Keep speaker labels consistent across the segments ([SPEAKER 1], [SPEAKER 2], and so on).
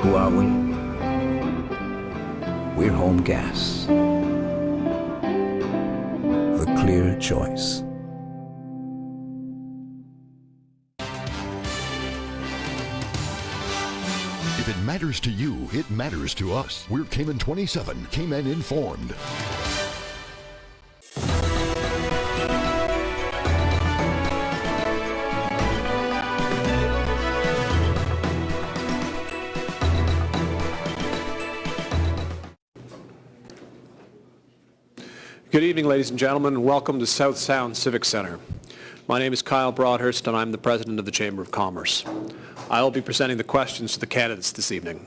[SPEAKER 1] Who are we? We're home gas. The clear choice.
[SPEAKER 2] If it matters to you, it matters to us. We're Cayman 27, Cayman Informed.
[SPEAKER 3] Good evening, ladies and gentlemen, and welcome to South Sound Civic Centre. My name is Kyle Broadhurst, and I'm the President of the Chamber of Commerce. I will be presenting the questions to the candidates this evening.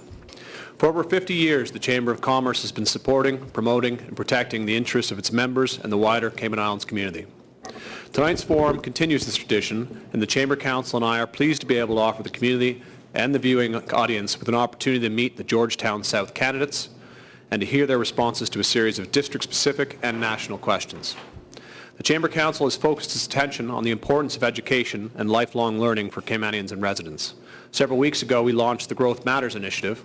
[SPEAKER 3] For over 50 years, the Chamber of Commerce has been supporting, promoting, and protecting the interests of its members and the wider Cayman Islands community. Tonight's forum continues this tradition, and the Chamber Council and I are pleased to be able to offer the community and the viewing audience with an opportunity to meet the Georgetown South candidates and to hear their responses to a series of district-specific and national questions. The Chamber Council has focused its attention on the importance of education and lifelong learning for Caymanians and residents. Several weeks ago, we launched the Growth Matters initiative,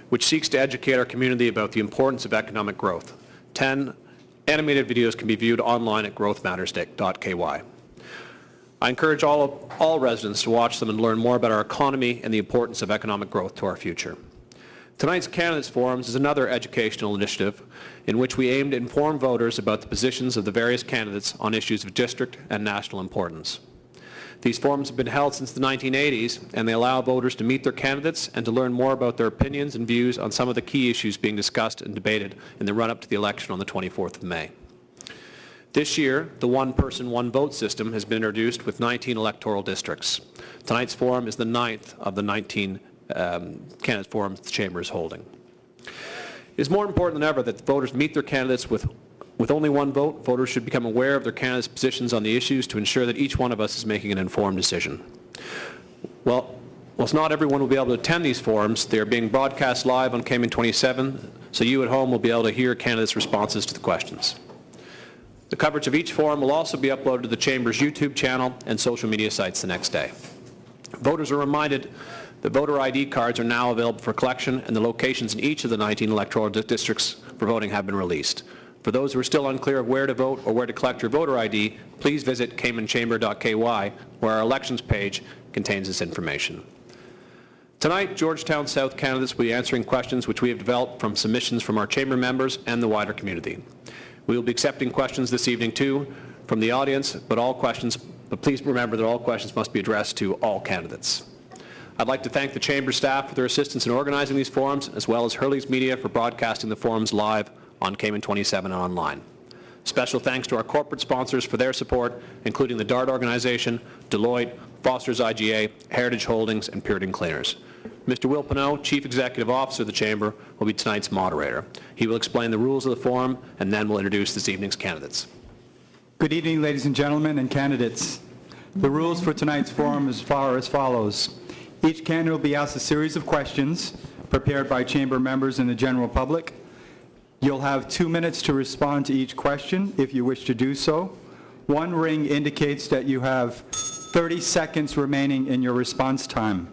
[SPEAKER 3] which seeks to educate our community about the importance of economic growth. 10 animated videos can be viewed online at growthmatters.ky. I encourage all residents to watch them and learn more about our economy and the importance of economic growth to our future. Tonight's Candidates Forums is another educational initiative in which we aim to inform voters about the positions of the various candidates on issues of district and national importance. These forums have been held since the 1980s, and they allow voters to meet their candidates and to learn more about their opinions and views on some of the key issues being discussed and debated in the run-up to the election on the 24th of May. This year, the one-person, one-vote system has been introduced with 19 electoral districts. Tonight's forum is the 9th of the 19 candidate forums the Chamber is holding. It is more important than ever that the voters meet their candidates with only one vote. Voters should become aware of their candidates' positions on the issues to ensure that each one of us is making an informed decision. Well, whilst not everyone will be able to attend these forums, they are being broadcast live on Cayman 27, so you at home will be able to hear candidates' responses to the questions. The coverage of each forum will also be uploaded to the Chamber's YouTube channel and social media sites the next day. Voters are reminded that voter ID cards are now available for collection, and the locations in each of the 19 electoral districts for voting have been released. For those who are still unclear of where to vote or where to collect your voter ID, please visit caymanchamber.ky, where our elections page contains this information. Tonight, Georgetown South candidates will be answering questions which we have developed from submissions from our Chamber members and the wider community. We will be accepting questions this evening too from the audience, but please remember that all questions must be addressed to all candidates. I'd like to thank the Chamber staff for their assistance in organizing these forums, as well as Hurley's Media for broadcasting the forums live on Cayman 27 and online. Special thanks to our corporate sponsors for their support, including the DART organization, Deloitte, Foster's IGA, Heritage Holdings, and Puritan Cleaners. Mr. Will Pinot, Chief Executive Officer of the Chamber, will be tonight's moderator. He will explain the rules of the forum, and then we'll introduce this evening's candidates.
[SPEAKER 4] Good evening, ladies and gentlemen and candidates. The rules for tonight's forum are as follows. Each candidate will be asked a series of questions prepared by Chamber members and the general public. You'll have 2 minutes to respond to each question if you wish to do so. One ring indicates that you have 30 seconds remaining in your response time.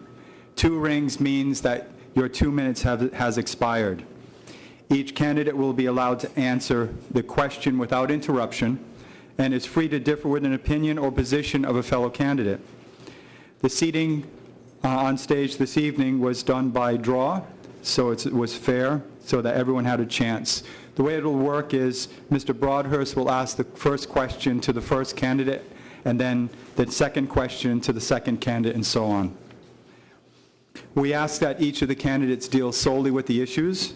[SPEAKER 4] 2 rings means that your 2 minutes has expired. Each candidate will be allowed to answer the question without interruption and is free to differ with an opinion or position of a fellow candidate. The seating on stage this evening was done by draw, so it was fair, so that everyone had a chance. The way it will work is Mr. Broadhurst will ask the first question to the first candidate, and then the second question to the second candidate, and so on. We ask that each of the candidates deal solely with the issues,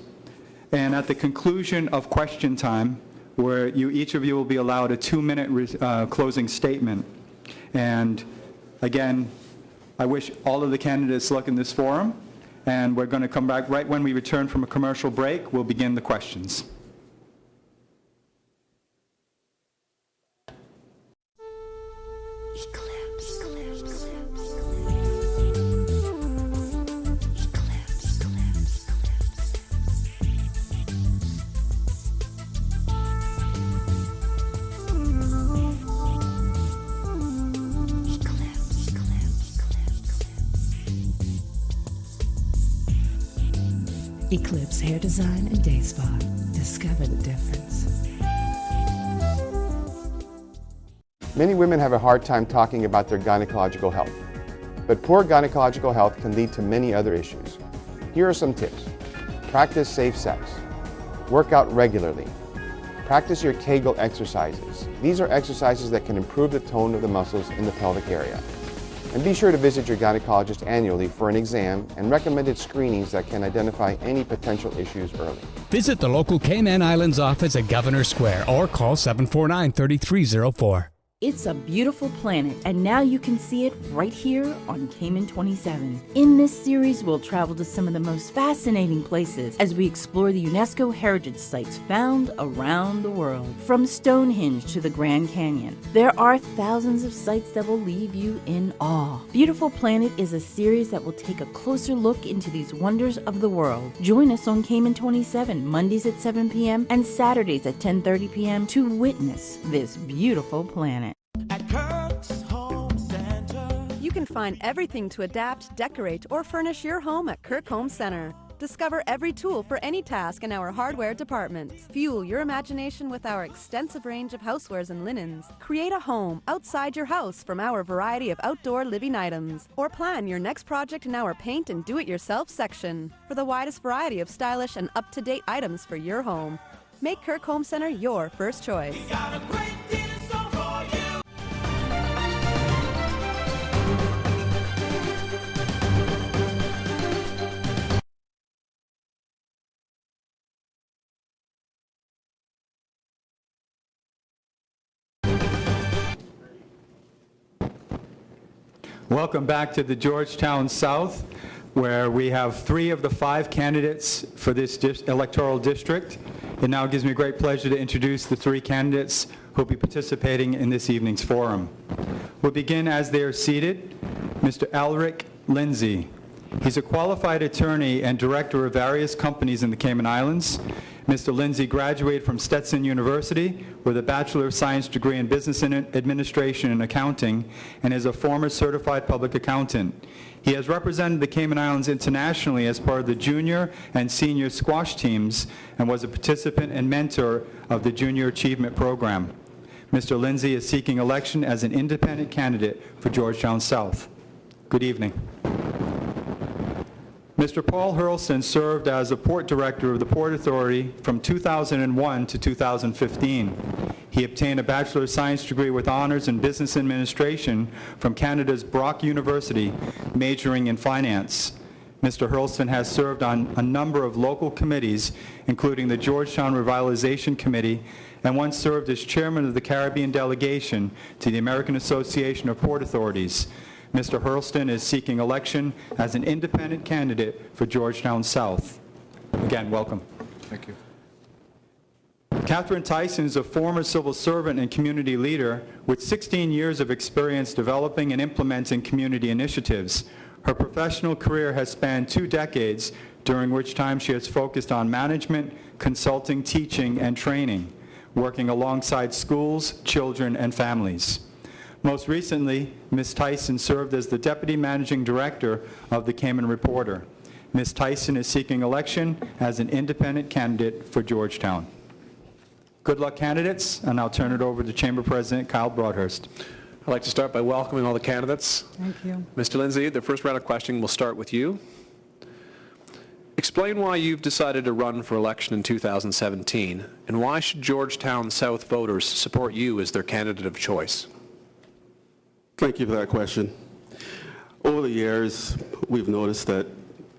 [SPEAKER 4] and at the conclusion of question time, where each of you will be allowed a 2-minute closing statement. And again, I wish all of the candidates luck in this forum, and we're going to come back right when we return from a commercial break. We'll begin the questions.
[SPEAKER 5] Eclipse Hair Design and Day Spa. Discover the difference.
[SPEAKER 6] Many women have a hard time talking about their gynecological health, but poor gynecological health can lead to many other issues. Here are some tips. Practice safe sex. Work out regularly. Practice your Kegel exercises. These are exercises that can improve the tone of the muscles in the pelvic area. And be sure to visit your gynecologist annually for an exam and recommended screenings that can identify any potential issues early.
[SPEAKER 7] Visit the local Cayman Islands office at Governor Square or call 749-3304.
[SPEAKER 8] It's a beautiful planet, and now you can see it right here on Cayman 27. In this series, we'll travel to some of the most fascinating places as we explore the UNESCO heritage sites found around the world. From Stonehenge to the Grand Canyon, there are thousands of sites that will leave you in awe. Beautiful Planet is a series that will take a closer look into these wonders of the world. Join us on Cayman 27, Mondays at 7 p.m. and Saturdays at 10:30 p.m. to witness this beautiful planet.
[SPEAKER 9] You can find everything to adapt, decorate, or furnish your home at Kirk Home Center. Discover every tool for any task in our hardware department. Fuel your imagination with our extensive range of housewares and linens. Create a home outside your house from our variety of outdoor living items. Or plan your next project in our paint and do-it-yourself section. For the widest variety of stylish and up-to-date items for your home. Make Kirk Home Center your first choice.
[SPEAKER 4] Welcome back to the Georgetown South, where we have 3 of the 5 candidates for this electoral district. It now gives me great pleasure to introduce the 3 candidates who will be participating in this evening's forum. We'll begin as they are seated. Mr. Alric Lindsay. He's a qualified attorney and director of various companies in the Cayman Islands. Mr. Lindsay graduated from Stetson University with a Bachelor of Science degree in Business Administration and Accounting and is a former certified public accountant. He has represented the Cayman Islands internationally as part of the junior and senior squash teams and was a participant and mentor of the Junior Achievement Program. Mr. Lindsay is seeking election as an independent candidate for Georgetown South. Good evening. Mr. Paul Hurlston served as a port director of the Port Authority from 2001 to 2015. He obtained a Bachelor of Science degree with honors in Business Administration from Canada's Brock University, majoring in finance. Mr. Hurlston has served on a number of local committees, including the Georgetown Revitalization Committee, and once served as chairman of the Caribbean delegation to the American Association of Port Authorities. Mr. Hurlston is seeking election as an independent candidate for Georgetown South. Again, welcome.
[SPEAKER 10] Thank you.
[SPEAKER 4] Catherine Tyson is a former civil servant and community leader with 16 years of experience developing and implementing community initiatives. Her professional career has spanned 2 decades, during which time she has focused on management, consulting, teaching, and training, working alongside schools, children, and families. Most recently, Ms. Tyson served as the Deputy Managing Director of the Cayman Reporter. Ms. Tyson is seeking election as an independent candidate for Georgetown. Good luck, candidates, and I'll turn it over to Chamber President Kyle Broadhurst.
[SPEAKER 3] I'd like to start by welcoming all the candidates.
[SPEAKER 5] Thank you.
[SPEAKER 3] Mr. Lindsay, the first round of questioning will start with you. Explain why you've decided to run for election in 2017, and why should Georgetown South voters support you as their candidate of choice?
[SPEAKER 10] Thank you for that question. Over the years, we've noticed that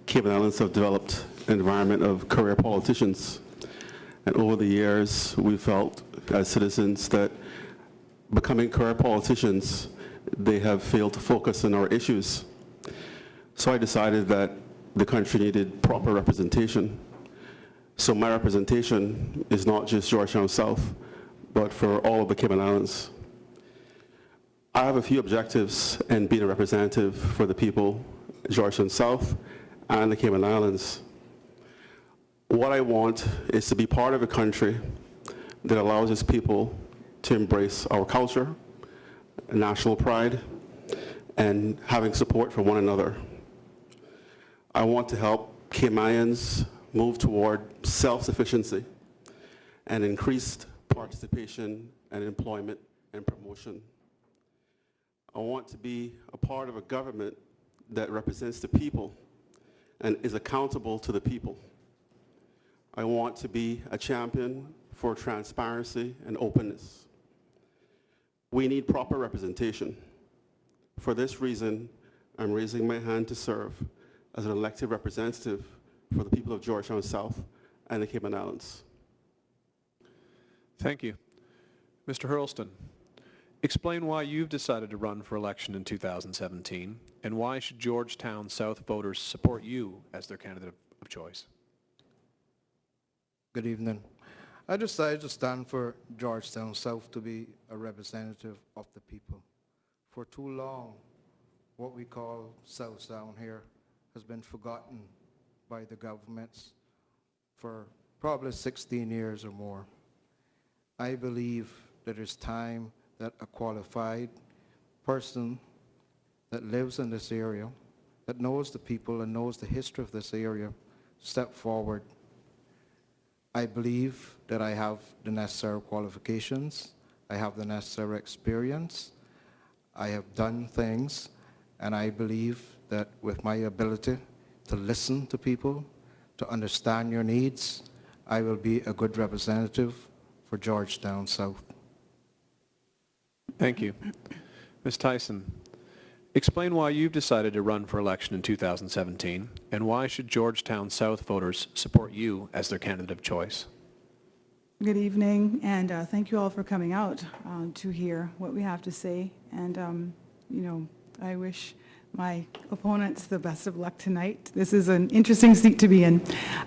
[SPEAKER 10] Cayman Islands have developed an environment of career politicians. And over the years, we felt as citizens that becoming career politicians, they have failed to focus on our issues. So I decided that the country needed proper representation. So my representation is not just Georgetown South, but for all of the Cayman Islands. I have a few objectives in being a representative for the people, Georgetown South and the Cayman Islands. What I want is to be part of a country that allows its people to embrace our culture, national pride, and having support for one another. I want to help Caymanians move toward self-sufficiency and increased participation and employment and promotion. I want to be a part of a government that represents the people and is accountable to the people. I want to be a champion for transparency and openness. We need proper representation. For this reason, I'm raising my hand to serve as an elected representative for the people of Georgetown South and the Cayman Islands.
[SPEAKER 3] Thank you. Mr. Hurlston, explain why you've decided to run for election in 2017, and why should Georgetown South voters support you as their candidate of choice?
[SPEAKER 11] Good evening. I decided to stand for Georgetown South to be a representative of the people. For too long, what we call South Sound here has been forgotten by the governments for probably 16 years or more. I believe that it's time that a qualified person that lives in this area, that knows the people and knows the history of this area, step forward. I believe that I have the necessary qualifications, I have the necessary experience, I have done things, and I believe that with my ability to listen to people, to understand your needs, I will be a good representative for Georgetown South.
[SPEAKER 3] Thank you. Ms. Tyson, explain why you've decided to run for election in 2017, and why should Georgetown South voters support you as their candidate of choice?
[SPEAKER 12] Good evening, and thank you all for coming out to hear what we have to say. And, you know, I wish my opponents the best of luck tonight. This is an interesting seat to be in.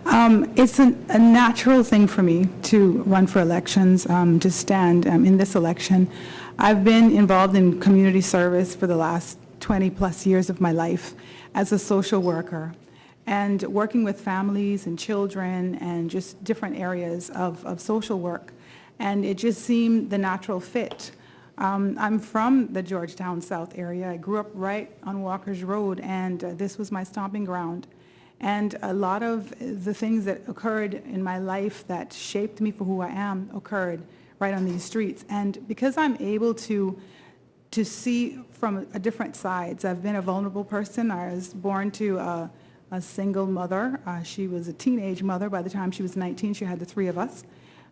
[SPEAKER 12] It's a natural thing for me to run for elections, to stand in this election. I've been involved in community service for the last 20 plus years of my life as a social worker, and working with families and children and just different areas of social work. And it just seemed the natural fit. I'm from the Georgetown South area. I grew up right on Walker's Road, and this was my stomping ground. And a lot of the things that occurred in my life that shaped me for who I am occurred right on these streets. And because I'm able to see from a different sides, I've been a vulnerable person. I was born to a single mother. She was a teenage mother. By the time she was 19, she had the three of us.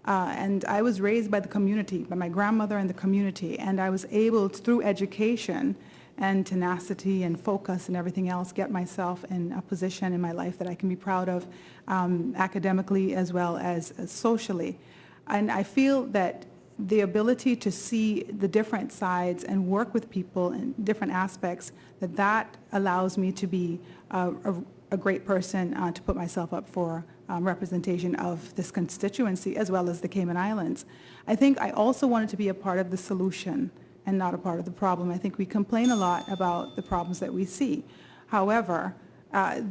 [SPEAKER 12] And I was raised by the community, by my grandmother and the community, and I was able to, through education and tenacity and focus and everything else, get myself in a position in my life that I can be proud of, academically as well as socially. And I feel that the ability to see the different sides and work with people in different aspects, that allows me to be a great person to put myself up for representation of this constituency as well as the Cayman Islands. I think I also wanted to be a part of the solution and not a part of the problem. I think we complain a lot about the problems that we see. However,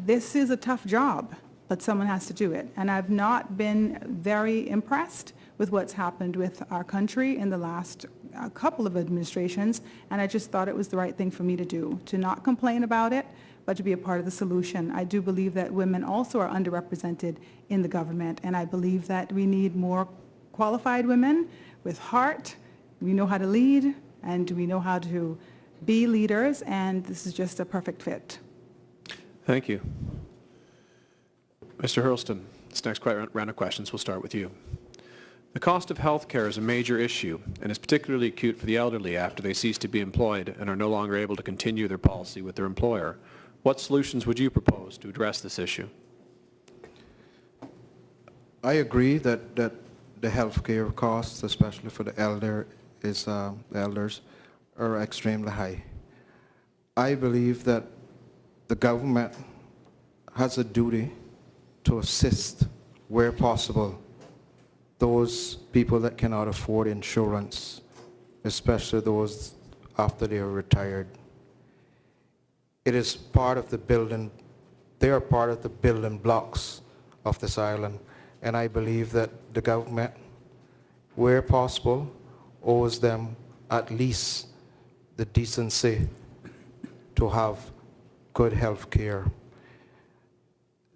[SPEAKER 12] this is a tough job, but someone has to do it. And I've not been very impressed with what's happened with our country in the last couple of administrations, and I just thought it was the right thing for me to do, to not complain about it, but to be a part of the solution. I do believe that women also are underrepresented in the government, and I believe that we need more qualified women with heart. We know how to lead, and we know how to be leaders, and this is just a perfect fit.
[SPEAKER 3] Thank you. Mr. Hurlston, this next round of questions will start with you. The cost of health care is a major issue and is particularly acute for the elderly after they cease to be employed and are no longer able to continue their policy with their employer. What solutions would you propose to address this issue?
[SPEAKER 11] I agree that the health care costs, especially for the elders, are extremely high. I believe that the government has a duty to assist where possible those people that cannot afford insurance, especially those after they are retired. It is part of the building, they are part of the building blocks of this island, and I believe that the government, where possible, owes them at least the decency to have good health care.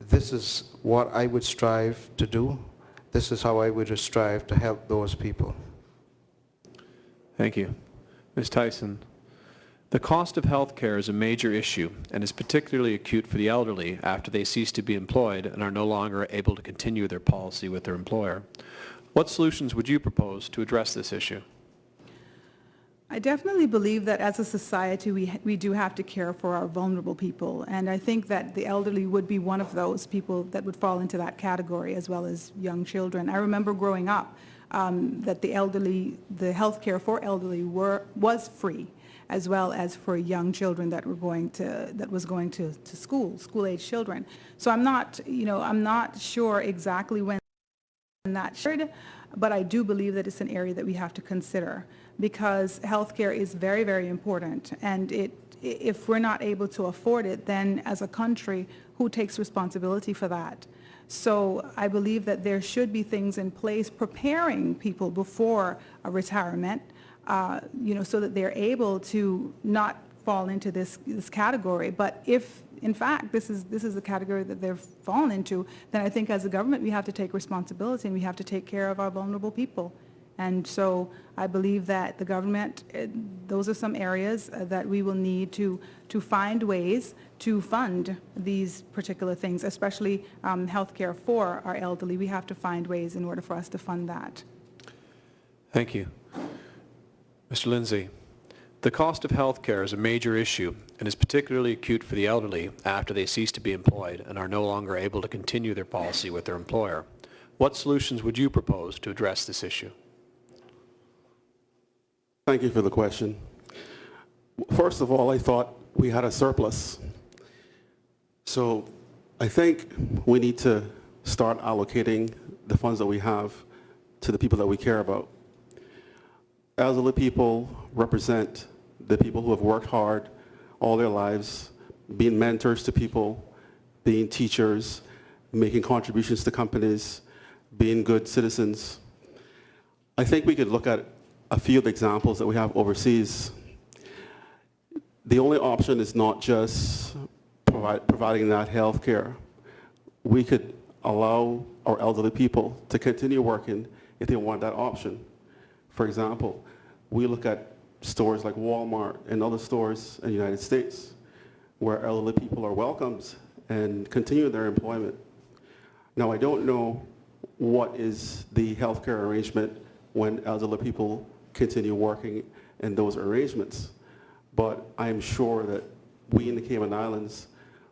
[SPEAKER 11] this is what I would strive to do. This is how I would strive to help those people.
[SPEAKER 3] Thank you. Ms. Tyson, the cost of health care is a major issue and is particularly acute for the elderly after they cease to be employed and are no longer able to continue their policy with their employer. What solutions would you propose to address this issue?
[SPEAKER 12] I definitely believe that as a society we do have to care for our vulnerable people, and I think that the elderly would be one of those people that would fall into that category, as well as young children. I remember growing up that the health care for elderly was free, as well as for young children that was going to school-age children. So I'm not sure exactly when that should, but I do believe that it's an area that we have to consider, because healthcare is very, very important, and if we're not able to afford it, then as a country, who takes responsibility for that? So I believe that there should be things in place preparing people before a retirement, so that they're able to not fall into this category. But if, in fact, this is the category that they've fallen into, then I think as a government we have to take responsibility and we have to take care of our vulnerable people. And so I believe that the government, those are some areas that we will need to find ways to fund these particular things, especially health care for our elderly. We have to find ways in order for us to fund that.
[SPEAKER 3] Thank you. Mr. Lindsay, the cost of health care is a major issue and is particularly acute for the elderly after they cease to be employed and are no longer able to continue their policy with their employer. What solutions would you propose to address this issue?
[SPEAKER 10] Thank you for the question. First of all, I thought we had a surplus. So I think we need to start allocating the funds that we have to the people that we care about. Elderly people represent the people who have worked hard all their lives, being mentors to people, being teachers, making contributions to companies, being good citizens. I think we could look at a few of the examples that we have overseas. The only option is not just providing that health care. We could allow our elderly people to continue working if they want that option. For example, we look at stores like Walmart and other stores in the United States where elderly people are welcomed and continue their employment. Now, I don't know what is the healthcare arrangement when elderly people continue working in those arrangements, but I am sure that we in the Cayman Islands,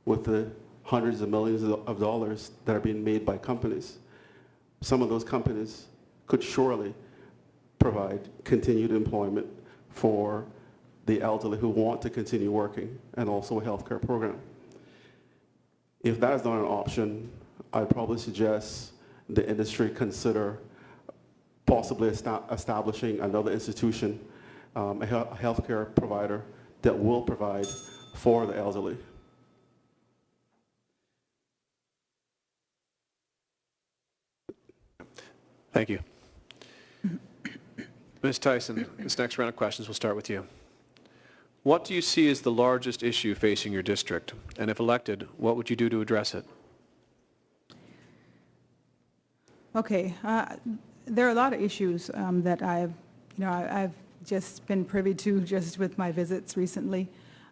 [SPEAKER 10] with the hundreds of millions of dollars that are being made by companies, some of those companies could surely provide continued employment for the elderly who want to continue working, and also a healthcare program. If that is not an option, I'd probably suggest the industry consider possibly establishing another institution, a healthcare provider that will provide for the elderly.
[SPEAKER 3] Thank you. Ms. Tyson, this next round of questions will start with you. What do you see as the largest issue facing your district? And if elected, what would you do to address it?
[SPEAKER 12] Okay, there are a lot of issues that I've just been privy to just with my visits recently.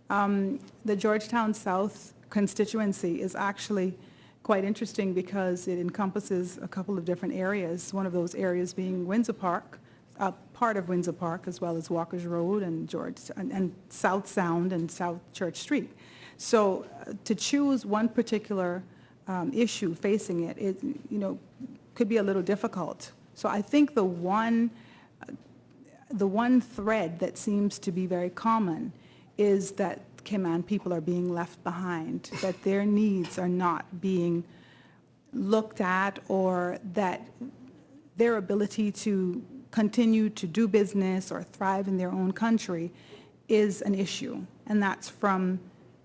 [SPEAKER 12] The Georgetown South constituency is actually quite interesting because it encompasses a couple of different areas, one of those areas being Windsor Park, part of Windsor Park, as well as Walker's Road and South Sound and South Church Street. So to choose one particular issue facing it, could be a little difficult. So I think the one thread that seems to be very common is that Cayman people are being left behind, that their needs are not being looked at, or that their ability to continue to do business or thrive in their own country is an issue. And that's from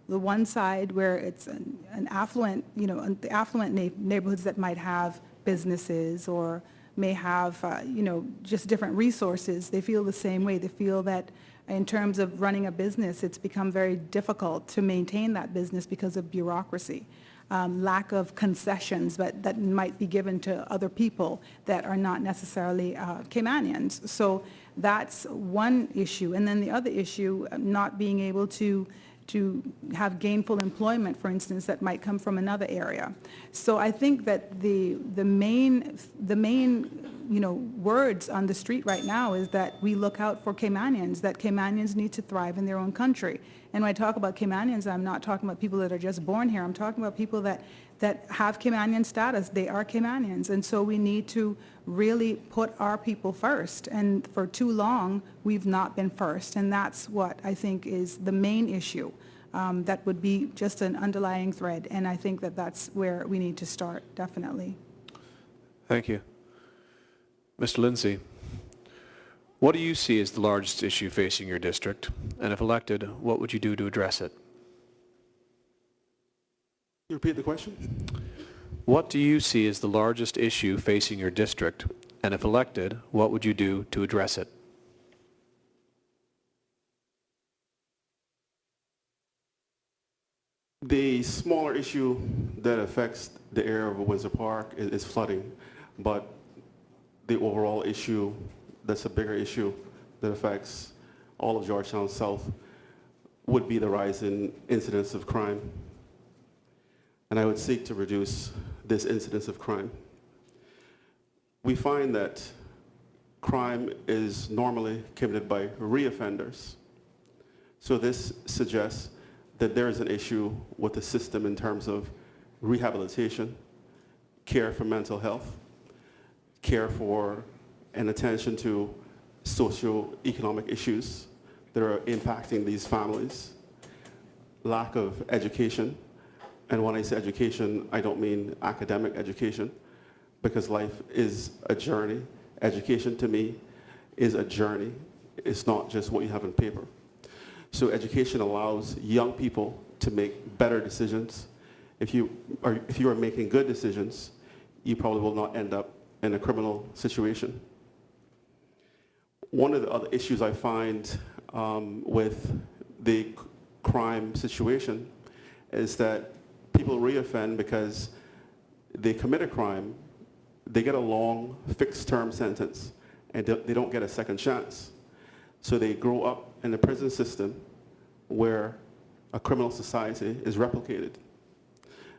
[SPEAKER 12] the one side where it's an affluent, the affluent neighborhoods that might have businesses or may have, just different resources. They feel the same way. They feel that in terms of running a business, it's become very difficult to maintain that business because of bureaucracy. Lack of concessions that might be given to other people that are not necessarily Caymanians. So that's one issue. And then the other issue, not being able to have gainful employment, for instance, that might come from another area. So I think that the main words on the street right now is that we look out for Caymanians, that Caymanians need to thrive in their own country. And when I talk about Caymanians, I'm not talking about people that are just born here. I'm talking about people that have Caymanian status. They are Caymanians. And so we need to really put our people first. And for too long, we've not been first. And that's what I think is the main issue. That would be just an underlying thread. And I think that that's where we need to start, definitely.
[SPEAKER 3] Thank you. Mr. Lindsay, what do you see as the largest issue facing your district? And if elected, what would you do to address it?
[SPEAKER 10] You repeat the question?
[SPEAKER 3] What do you see as the largest issue facing your district? And if elected, what would you do to address it?
[SPEAKER 10] The smaller issue that affects the area of Windsor Park is flooding, but the overall issue that's a bigger issue that affects all of Georgetown South would be the rise in incidents of crime. And I would seek to reduce this incidence of crime. We find that crime is normally committed by reoffenders. So this suggests that there is an issue with the system in terms of rehabilitation, care for mental health, care for and attention to socio-economic issues that are impacting these families, lack of education. And when I say education, I don't mean academic education, because life is a journey. Education to me is a journey. It's not just what you have on paper. So education allows young people to make better decisions. If you are making good decisions, you probably will not end up in a criminal situation. One of the other issues I find with the crime situation is that people reoffend because they commit a crime, they get a long fixed term sentence, and they don't get a second chance. So they grow up in the prison system where a criminal society is replicated.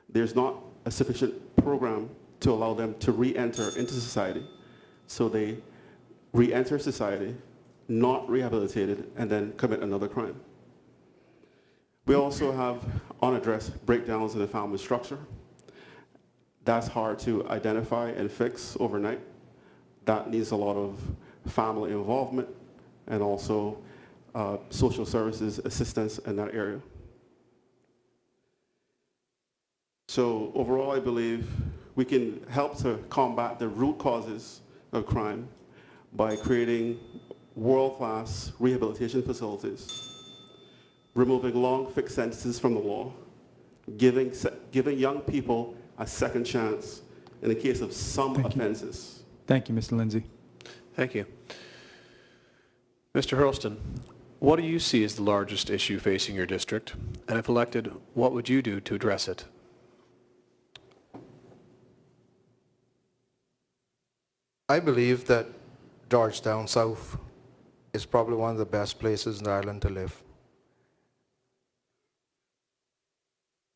[SPEAKER 10] There's not a sufficient program to allow them to re-enter into society. So they re-enter society, not rehabilitated, and then commit another crime. We also have unaddressed breakdowns in the family structure. That's hard to identify and fix overnight. That needs a lot of family involvement and also social services assistance in that area. So overall, I believe we can help to combat the root causes of crime by creating world-class rehabilitation facilities, removing long fixed sentences from the law, giving young people a second chance in the case of some offenses.
[SPEAKER 4] Thank you, Mr. Lindsay.
[SPEAKER 3] Thank you. Mr. Hurlston, what do you see as the largest issue facing your district? And if elected, what would you do to address it?
[SPEAKER 11] I believe that Georgetown South is probably one of the best places in Ireland to live.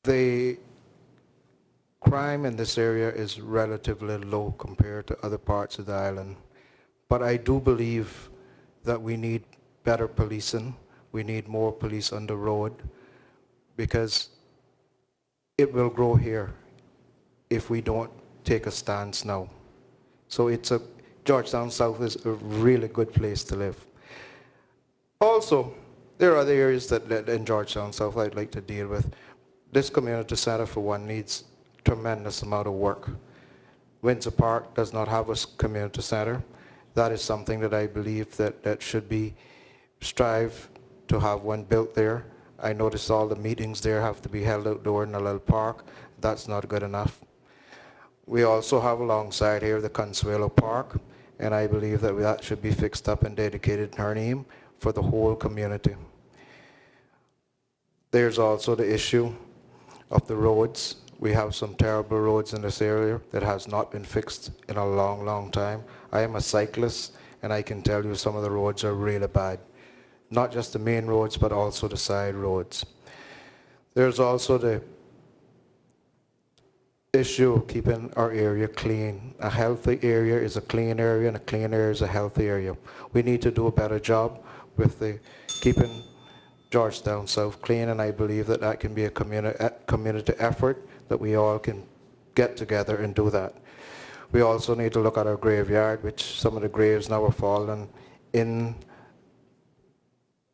[SPEAKER 11] The crime in this area is relatively low compared to other parts of the island, but I do believe that we need better policing. We need more police on the road because it will grow here if we don't take a stance now. So Georgetown South is a really good place to live. Also, there are other areas that in Georgetown South I'd like to deal with. This community center, for one, needs tremendous amount of work. Windsor Park does not have a community center. That is something that I believe that should be strive to have one built there. I notice all the meetings there have to be held outdoor in a little park. That's not good enough. We also have alongside here the Consuelo Park, and I believe that should be fixed up and dedicated in her name for the whole community. There's also the issue of the roads. We have some terrible roads in this area that has not been fixed in a long, long time. I am a cyclist, and I can tell you some of the roads are really bad. Not just the main roads, but also the side roads. There's also the issue of keeping our area clean. A healthy area is a clean area, and a clean area is a healthy area. We need to do a better job with the keeping Georgetown South clean, and I believe that that can be a community effort, that we all can get together and do that. We also need to look at our graveyard, which some of the graves now are falling in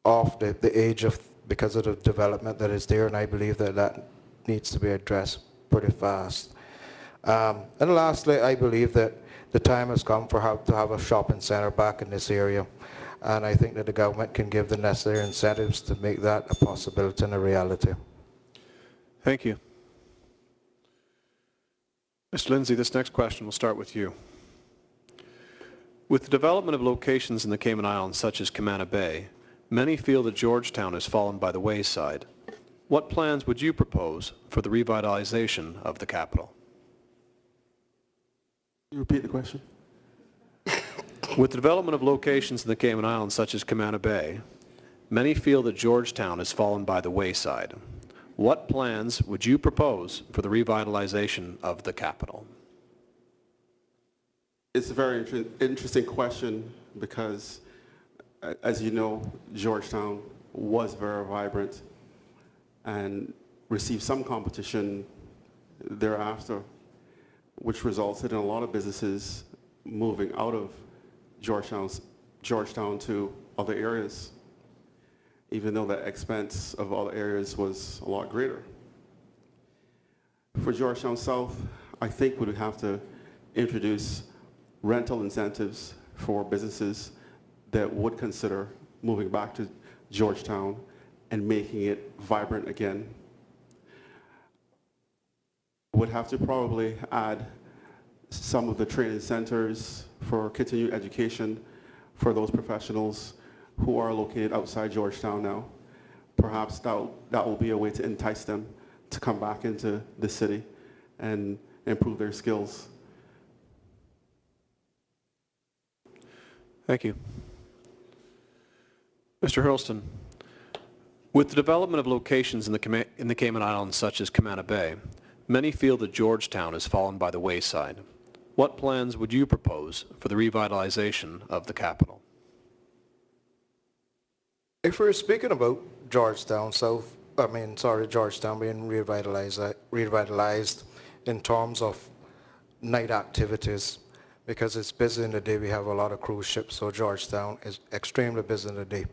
[SPEAKER 11] off the age of, because of the development that is there, and I believe that that needs to be addressed pretty fast. And lastly, I believe that the time has come to have a shopping center back in this area, and I think that the government can give the necessary incentives to make that a possibility and a reality.
[SPEAKER 3] Thank you. Mr. Lindsay, this next question will start with you. With the development of locations in the Cayman Islands, such as Cayman Bay, many feel that Georgetown has fallen by the wayside. What plans would you propose for the revitalization of the capital?
[SPEAKER 10] Can you repeat the question?
[SPEAKER 3] With the development of locations in the Cayman Islands, such as Cayman Bay, many feel that Georgetown has fallen by the wayside. What plans would you propose for the revitalization of the capital?
[SPEAKER 10] It's a very interesting question because, as you know, Georgetown was very vibrant and received some competition thereafter, which resulted in a lot of businesses moving out of Georgetown to other areas, even though the expense of other areas was a lot greater. For Georgetown South, I think we would have to introduce rental incentives for businesses that would consider moving back to Georgetown and making it vibrant again. Would have to probably add some of the training centers for continuing education for those professionals who are located outside Georgetown now. Perhaps that will be a way to entice them to come back into the city and improve their skills.
[SPEAKER 3] Thank you. Mr. Hurlston, with the development of locations in the Cayman Islands, such as Cayman Bay, many feel that Georgetown has fallen by the wayside. What plans would you propose for the revitalization of the capital?
[SPEAKER 11] If we're speaking about Georgetown Georgetown being revitalized in terms of night activities, because it's busy in the day, we have a lot of cruise ships, so Georgetown is extremely busy in the day.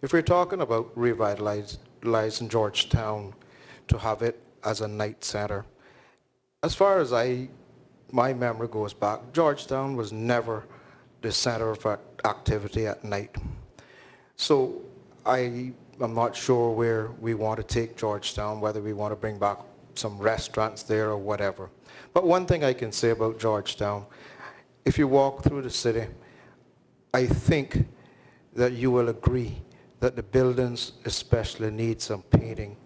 [SPEAKER 11] If we're talking about revitalizing Georgetown to have it as a night center, as far as my memory goes back, Georgetown was never the center of activity at night. So I'm not sure where we want to take Georgetown, whether we want to bring back some restaurants there or whatever. But one thing I can say about Georgetown, if you walk through the city, I think that you will agree that the buildings especially need some painting.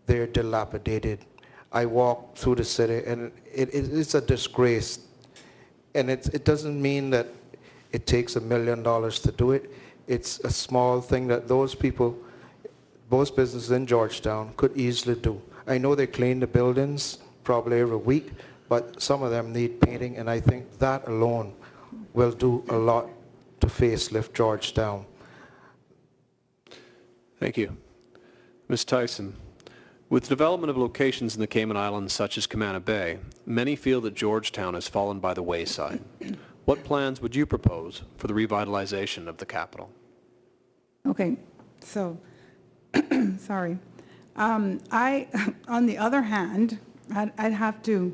[SPEAKER 11] They're dilapidated. I walk through the city and it's a disgrace. And it doesn't mean that it takes $1 million to do it. It's a small thing that those people, both businesses in Georgetown, could easily do. I know they clean the buildings probably every week, but some of them need painting, and I think that alone will do a lot to facelift Georgetown.
[SPEAKER 3] Thank you. Ms. Tyson, with the development of locations in the Cayman Islands, such as Cayman Bay, many feel that Georgetown has fallen by the wayside. What plans would you propose for the revitalization of the capital?
[SPEAKER 12] Okay, so, sorry. On the other hand, I'd have to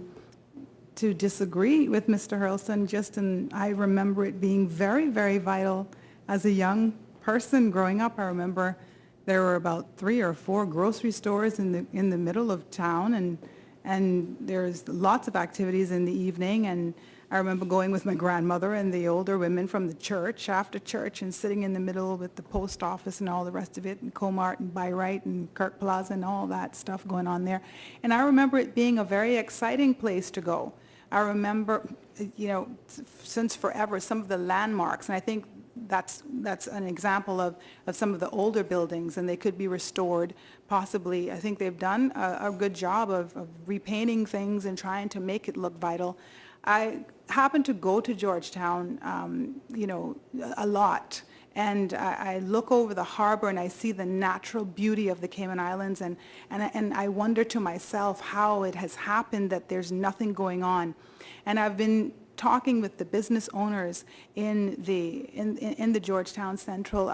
[SPEAKER 12] disagree with Mr. Hurlston. I remember it being very, very vital as a young person growing up. I remember there were about 3 or 4 grocery stores in the middle of town, and there's lots of activities in the evening. And I I remember going with my grandmother and the older women from the church after church and sitting in the middle with the post office and all the rest of it, and Comart and By-Right and Kirk Plaza and all that stuff going on there. And I remember it being a very exciting place to go. I remember, you know, since forever, some of the landmarks, and I think that's an example of some of the older buildings, and they could be restored possibly. I think they've done a good job of repainting things and trying to make it look vital. I happen to go to Georgetown, you know, a lot, and I look over the harbor and I see the natural beauty of the Cayman Islands, and I wonder to myself how it has happened that there's nothing going on. And I've been talking with the business owners in the Georgetown Central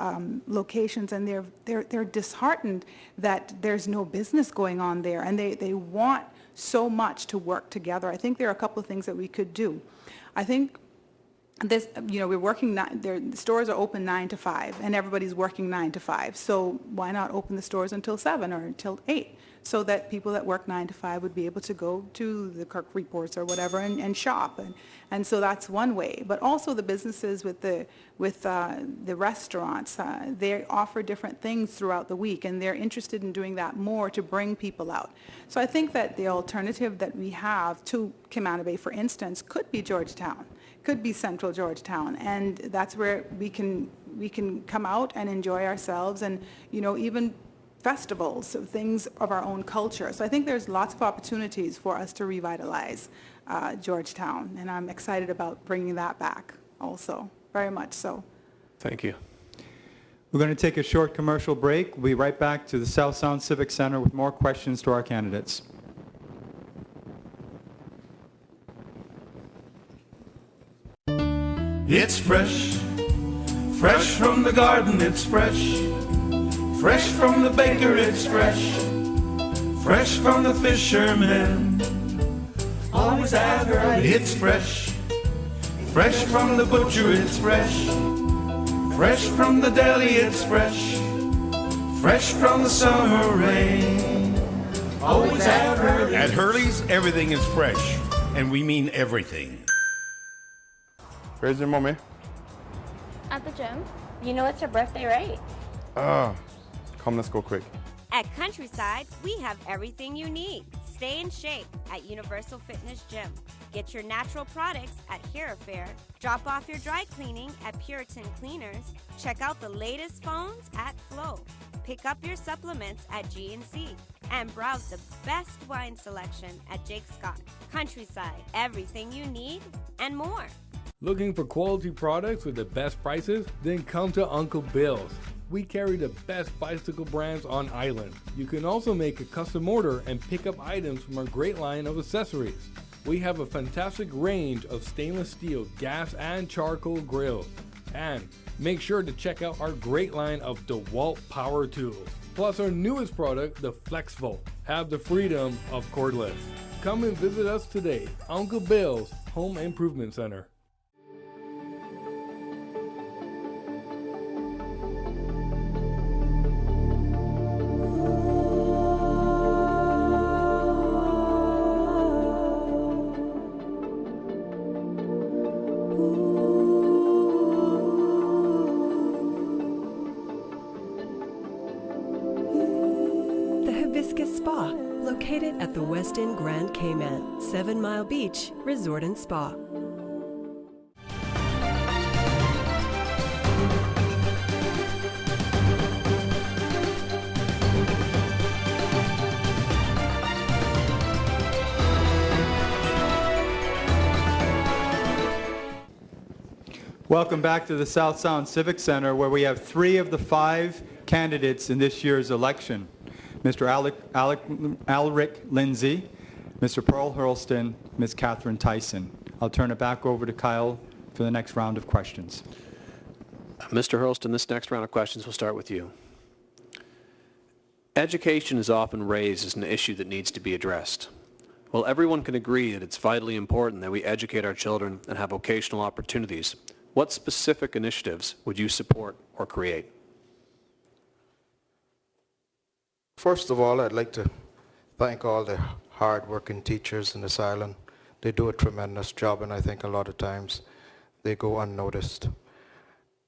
[SPEAKER 12] locations, and they're disheartened that there's no business going on there, and they want so much to work together. I think there are a couple of things that we could do. I think this, you know, we're working, the stores are open 9 to 5, and everybody's working 9 to 5. So why not open the stores until 7 or until 8, so that people that work 9 to 5 would be able to go to the Kirk Reports or whatever and shop. And so that's one way. But also the businesses with the restaurants, they offer different things throughout the week, and they're interested in doing that more to bring people out. So I think that the alternative that we have to Camana Bay, for instance, could be Georgetown, could be Central Georgetown, and that's where we can come out and enjoy ourselves, and, you know, even festivals, things of our own culture. So I think there's lots of opportunities for us to revitalize Georgetown, and I'm excited about bringing that back also, very much so.
[SPEAKER 3] Thank you.
[SPEAKER 4] We're going to take a short commercial break. We'll be right back to the South Sound Civic Centre with more questions to our candidates.
[SPEAKER 13] It's fresh, fresh from the garden, it's fresh. Fresh from the baker, it's fresh. Fresh from the fisherman, always at Hurley. It's fresh, fresh from the butcher, it's fresh. Fresh from the deli, it's fresh. Fresh from the summer rain, always at Hurley.
[SPEAKER 14] At Hurley's, everything is fresh, and we mean everything.
[SPEAKER 6] Where's your mommy?
[SPEAKER 15] At the gym. You know it's her birthday, right?
[SPEAKER 6] Come, let's go quick.
[SPEAKER 16] At Countryside, we have everything you need. Stay in shape at Universal Fitness Gym. Get your natural products at Hero Fair. Drop off your dry cleaning at Puritan Cleaners. Check out the latest phones at Flow. Pick up your supplements at G&C. And browse the best wine selection at Jake Scott. Countryside, everything you need and more.
[SPEAKER 17] Looking for quality products with the best prices? Then come to Uncle Bill's. We carry the best bicycle brands on island. You can also make a custom order and pick up items from our great line of accessories. We have a fantastic range of stainless steel, gas and charcoal grills. And make sure to check out our great line of DeWalt power tools. Plus our newest product, the FlexVolt. Have the freedom of cordless. Come and visit us today. Uncle Bill's Home Improvement Center.
[SPEAKER 18] Located at the West End Grand Cayman, 7 Mile Beach Resort and Spa.
[SPEAKER 4] Welcome back to the South Sound Civic Centre, where we have 3 of the 5 candidates in this year's election. Mr. Alric Lindsay, Mr. Pearl Hurlston, Ms. Catherine Tyson. I'll turn it back over to Kyle for the next round of questions.
[SPEAKER 3] Mr. Hurlston, this next round of questions will start with you. Education is often raised as an issue that needs to be addressed. While everyone can agree that it's vitally important that we educate our children and have vocational opportunities, what specific initiatives would you support or create?
[SPEAKER 11] First of all, I'd like to thank all the hard-working teachers in this island They do a tremendous job, and I think a lot of times they go unnoticed.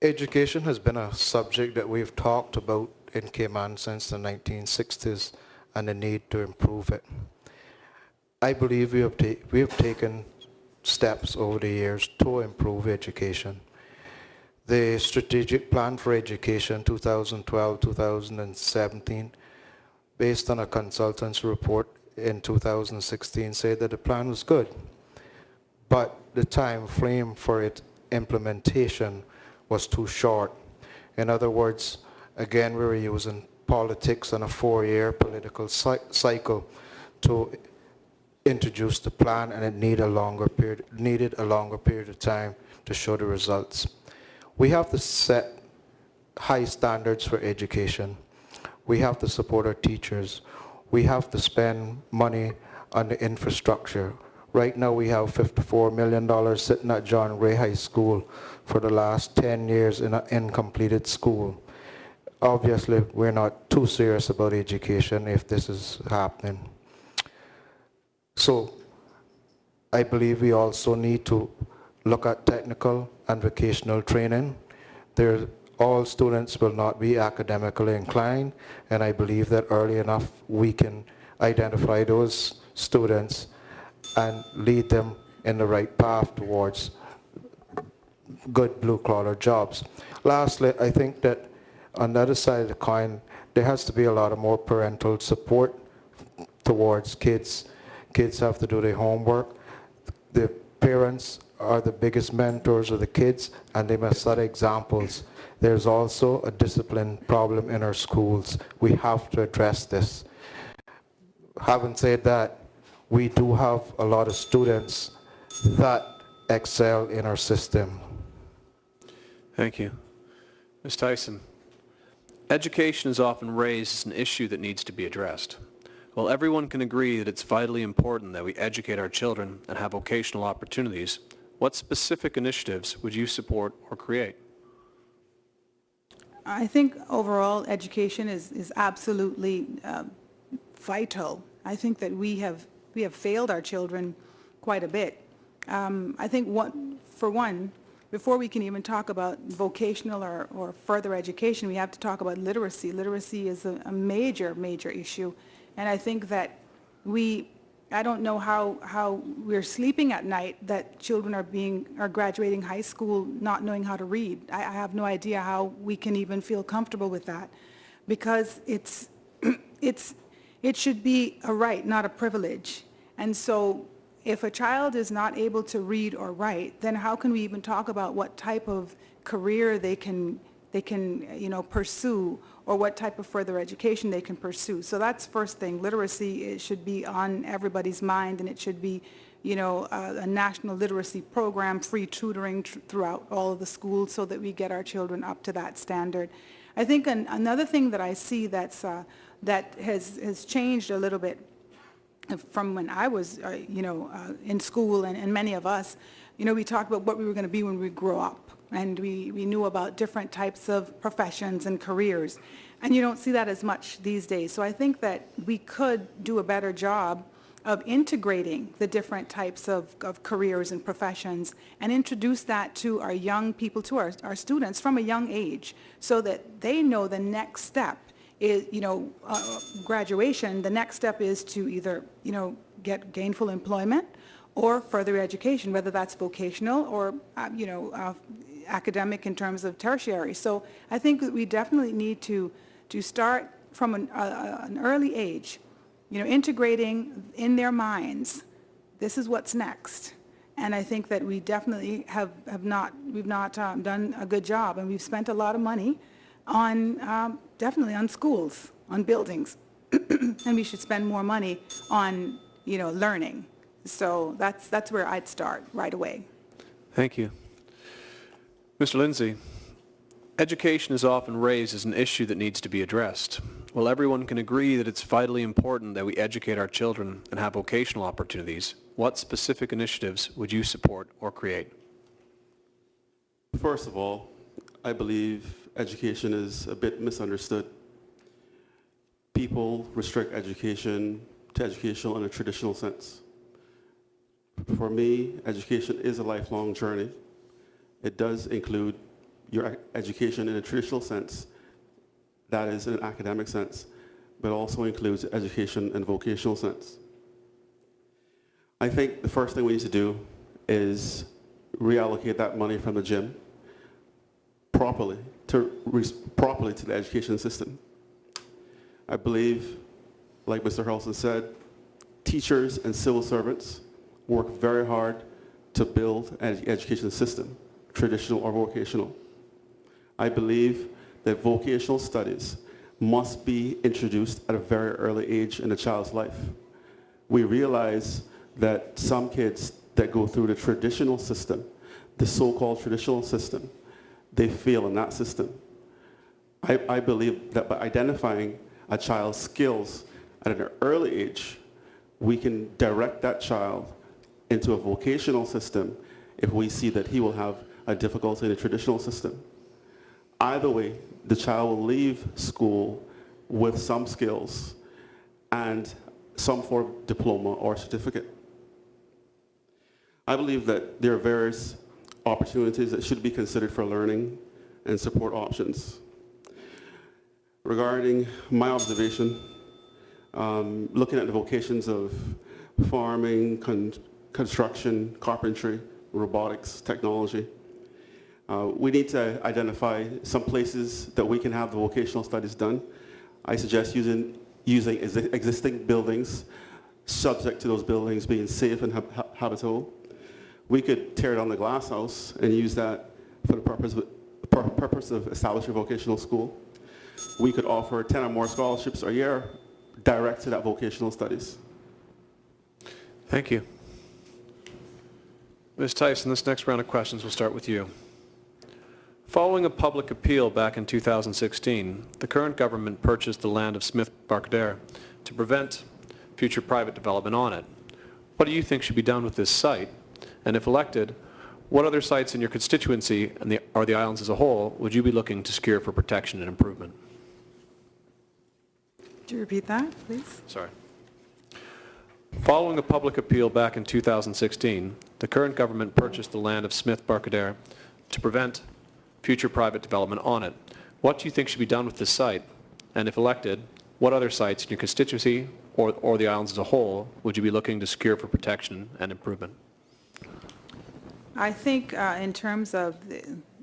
[SPEAKER 11] Education has been a subject that we've talked about in Cayman since the 1960s and the need to improve it. I believe we have taken steps over the years to improve education. The Strategic Plan for Education 2012-2017, based on a consultant's report in 2016, said that the plan was good, but the time frame for its implementation was too short. In other words, again, we were using politics and a 4-year political cycle to introduce the plan, and it needed a longer period of time to show the results. We have to set high standards for education. We have to support our teachers. We have to spend money on the infrastructure. Right now we have $54 million sitting at John Ray High School for the last 10 years in an incompleted school. Obviously, we're not too serious about education if this is happening. So I believe we also need to look at technical and vocational training. All students will not be academically inclined, and I believe that early enough we can identify those students and lead them in the right path towards good blue-collar jobs. Lastly, I think that on the other side of the coin, there has to be a lot of more parental support towards kids. Kids have to do their homework. The parents are the biggest mentors of the kids, and they must set examples. There's also a discipline problem in our schools. We have to address this. Having said that, we do have a lot of students that excel in our system.
[SPEAKER 3] Thank you. Ms. Tyson, education is often raised as an issue that needs to be addressed. While everyone can agree that it's vitally important that we educate our children and have vocational opportunities, what specific initiatives would you support or create?
[SPEAKER 12] I think overall education is absolutely vital. I think that we have failed our children quite a bit. I think for one, before we can even talk about vocational or further education, we have to talk about literacy. Literacy is a major, major issue. And I think that I don't know how we're sleeping at night that children are graduating high school not knowing how to read. I have no idea how we can even feel comfortable with that, because it should be a right, not a privilege. And so if a child is not able to read or write, then how can we even talk about what type of career they can pursue, or what type of further education they can pursue? So that's first thing. Literacy, it should be on everybody's mind, and it should be, a national literacy program, free tutoring throughout all of the schools, so that we get our children up to that standard. I think another thing that I see that has changed a little bit from when I was, in school, and many of us, we talked about what we were going to be when we grow up. And we knew about different types of professions and careers. And you don't see that as much these days. So I think that we could do a better job of integrating the different types of careers and professions, and introduce that to our young people, to our students from a young age, so that they know the next step is, graduation. The next step is to either, get gainful employment or further education, whether that's vocational or, academic in terms of tertiary. So I think that we definitely need to start from an early age, integrating in their minds, this is what's next. And I think that we definitely we've not done a good job, and we've spent a lot of money on, definitely on schools, on buildings, and we should spend more money on, learning. So that's where I'd start right away.
[SPEAKER 3] Thank you. Mr. Lindsay, education is often raised as an issue that needs to be addressed. While everyone can agree that it's vitally important that we educate our children and have vocational opportunities, what specific initiatives would you support or create?
[SPEAKER 10] First of all, I believe education is a bit misunderstood. People restrict education to educational in a traditional sense. For me, education is a lifelong journey. It does include your education in a traditional sense, that is in an academic sense, but also includes education in a vocational sense. I think the first thing we need to do is reallocate that money from the gym properly to the education system. I believe, like Mr. Hurley said, teachers and civil servants work very hard to build an education system, traditional or vocational. I believe that vocational studies must be introduced at a very early age in a child's life. We realize that some kids that go through the traditional system, the so-called traditional system, they fail in that system. I believe that by identifying a child's skills at an early age, we can direct that child into a vocational system if we see that he will have a difficulty in the traditional system. Either way, the child will leave school with some skills and some form of diploma or certificate. I believe that there are various opportunities that should be considered for learning and support options. Regarding my observation, looking at the vocations of farming, construction, carpentry, robotics, technology, we need to identify some places that we can have the vocational studies done. I suggest using existing buildings, subject to those buildings being safe and habitable. We could tear down the glass house and use that for the purpose of establishing a vocational school. We could offer 10 or more scholarships a year direct to that vocational studies.
[SPEAKER 3] Thank you. Ms. Tyson, this next round of questions will start with you. Following a public appeal back in 2016, the current government purchased the land of Smith Barcadere to prevent future private development on it. What do you think should be done with this site? And if elected, what other sites in your constituency or the islands as a whole would you be looking to secure for protection and improvement?
[SPEAKER 12] Could you repeat that, please?
[SPEAKER 3] Sorry. Following a public appeal back in 2016, the current government purchased the land of Smith Barcadere to prevent future private development on it. What do you think should be done with this site? And if elected, what other sites in your constituency or the islands as a whole would you be looking to secure for protection and improvement?
[SPEAKER 12] I think in terms of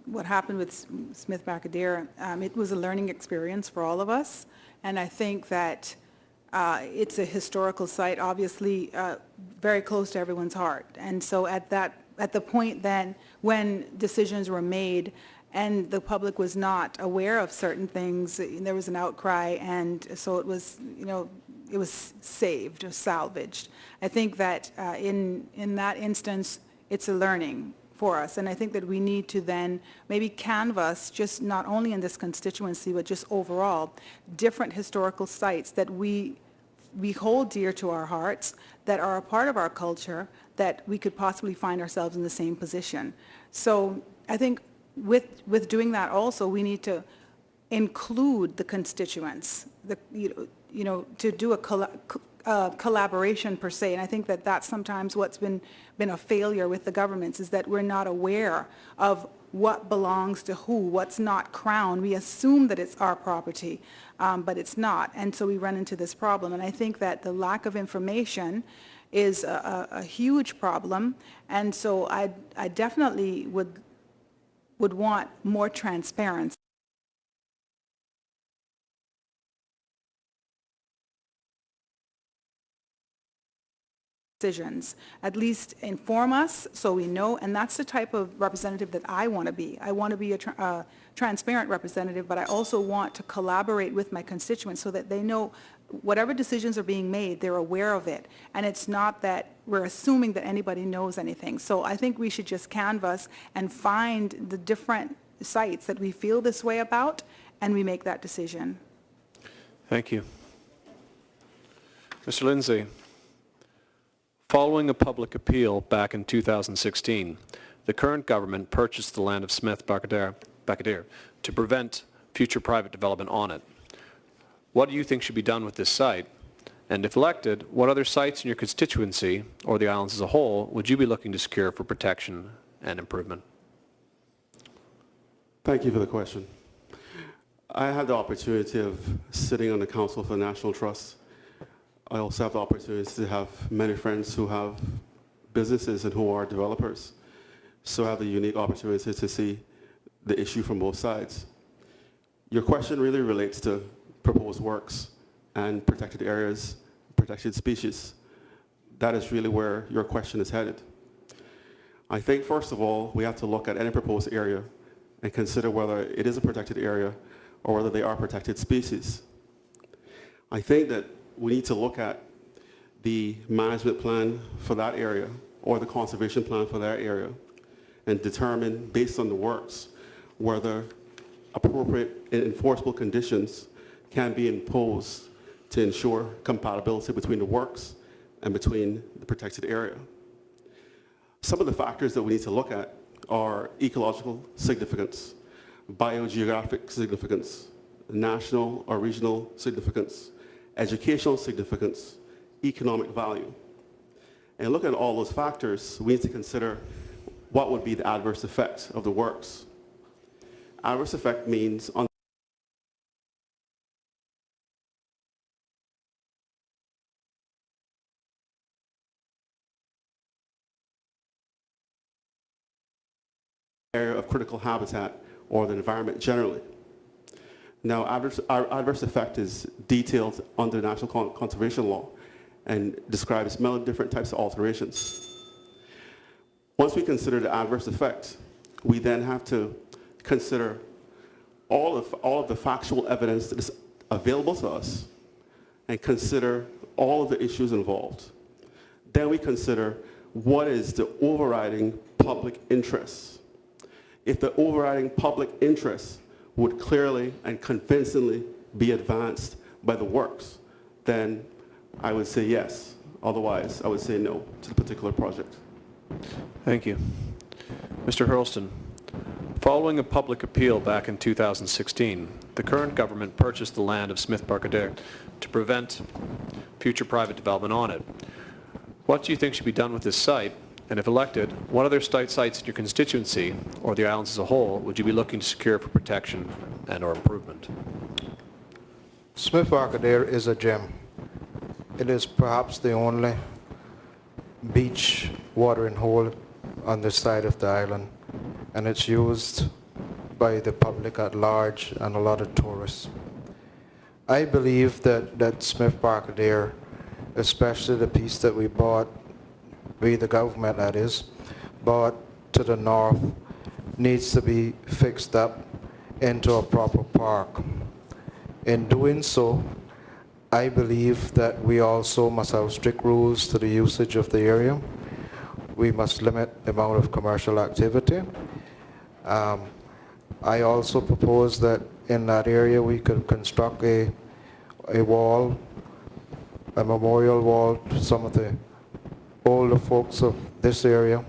[SPEAKER 12] what happened with Smith Barcadere, it was a learning experience for all of us. And I think that it's a historical site, obviously very close to everyone's heart. And so at the point then when decisions were made and the public was not aware of certain things, there was an outcry, and so it was, it was saved or salvaged. I think that in that instance, it's a learning for us, and I think that we need to then maybe canvass, just not only in this constituency, but just overall, different historical sites that we hold dear to our hearts, that are a part of our culture, that we could possibly find ourselves in the same position. So I think with doing that also, we need to include the constituents, to do a collaboration per se, and I think that that's sometimes what's been a failure with the governments, is that we're not aware of what belongs to who, what's not crown. We assume that it's our property, but it's not, and so we run into this problem. And I think that the lack of information is a huge problem, and so I definitely would want more transparency. Decisions, at least inform us so we know, and that's the type of representative that I want to be. I want to be a transparent representative, but I also want to collaborate with my constituents so that they know whatever decisions are being made, they're aware of it, and it's not that we're assuming that anybody knows anything. So I think we should just canvass and find the different sites that we feel this way about, and we make that decision.
[SPEAKER 3] Thank you. Mr. Lindsay. Following a public appeal back in 2016, the current government purchased the land of Smith Barcadere to prevent future private development on it. What do you think should be done with this site? And if elected, what other sites in your constituency, or the islands as a whole, would you be looking to secure for protection and improvement?
[SPEAKER 10] Thank you for the question. I had the opportunity of sitting on the Council for the National Trust. I also have the opportunity to have many friends who have businesses and who are developers. So I have the unique opportunity to see the issue from both sides. Your question really relates to proposed works and protected areas, protected species. That is really where your question is headed. I think, first of all, we have to look at any proposed area and consider whether it is a protected area or whether they are protected species. I think that we need to look at the management plan for that area or the conservation plan for that area and determine, based on the works, whether appropriate and enforceable conditions can be imposed to ensure compatibility between the works and between the protected area. Some of the factors that we need to look at are ecological significance, biogeographic significance, national or regional significance, educational significance, economic value. And looking at all those factors, we need to consider what would be the adverse effect of the works. Adverse effect means on area of critical habitat or the environment generally. Now, adverse effect is detailed under National Conservation Law and describes many different types of alterations. Once we consider the adverse effect, we then have to consider all of the factual evidence that is available to us and consider all of the issues involved. Then we consider what is the overriding public interest. If the overriding public interest would clearly and convincingly be advanced by the works, then I would say yes. Otherwise, I would say no to the particular project.
[SPEAKER 3] Thank you. Mr. Hurlston, following a public appeal back in 2016, the current government purchased the land of Smith Barcadere to prevent future private development on it. What do you think should be done with this site? And if elected, what other sites in your constituency, or the islands as a whole, would you be looking to secure for protection and or improvement?
[SPEAKER 11] Smith Barcadere is a gem. It is perhaps the only beach watering hole on the side of the island, and it's used by the public at large and a lot of tourists. I believe that Smith Barcadere, especially the piece that we bought, we the government that is, bought to the north, needs to be fixed up into a proper park. In doing so, I believe that we also must have strict rules to the usage of the area. We must limit the amount of commercial activity. I also propose that in that area we could construct a wall, a memorial wall to some of the older folks of this area,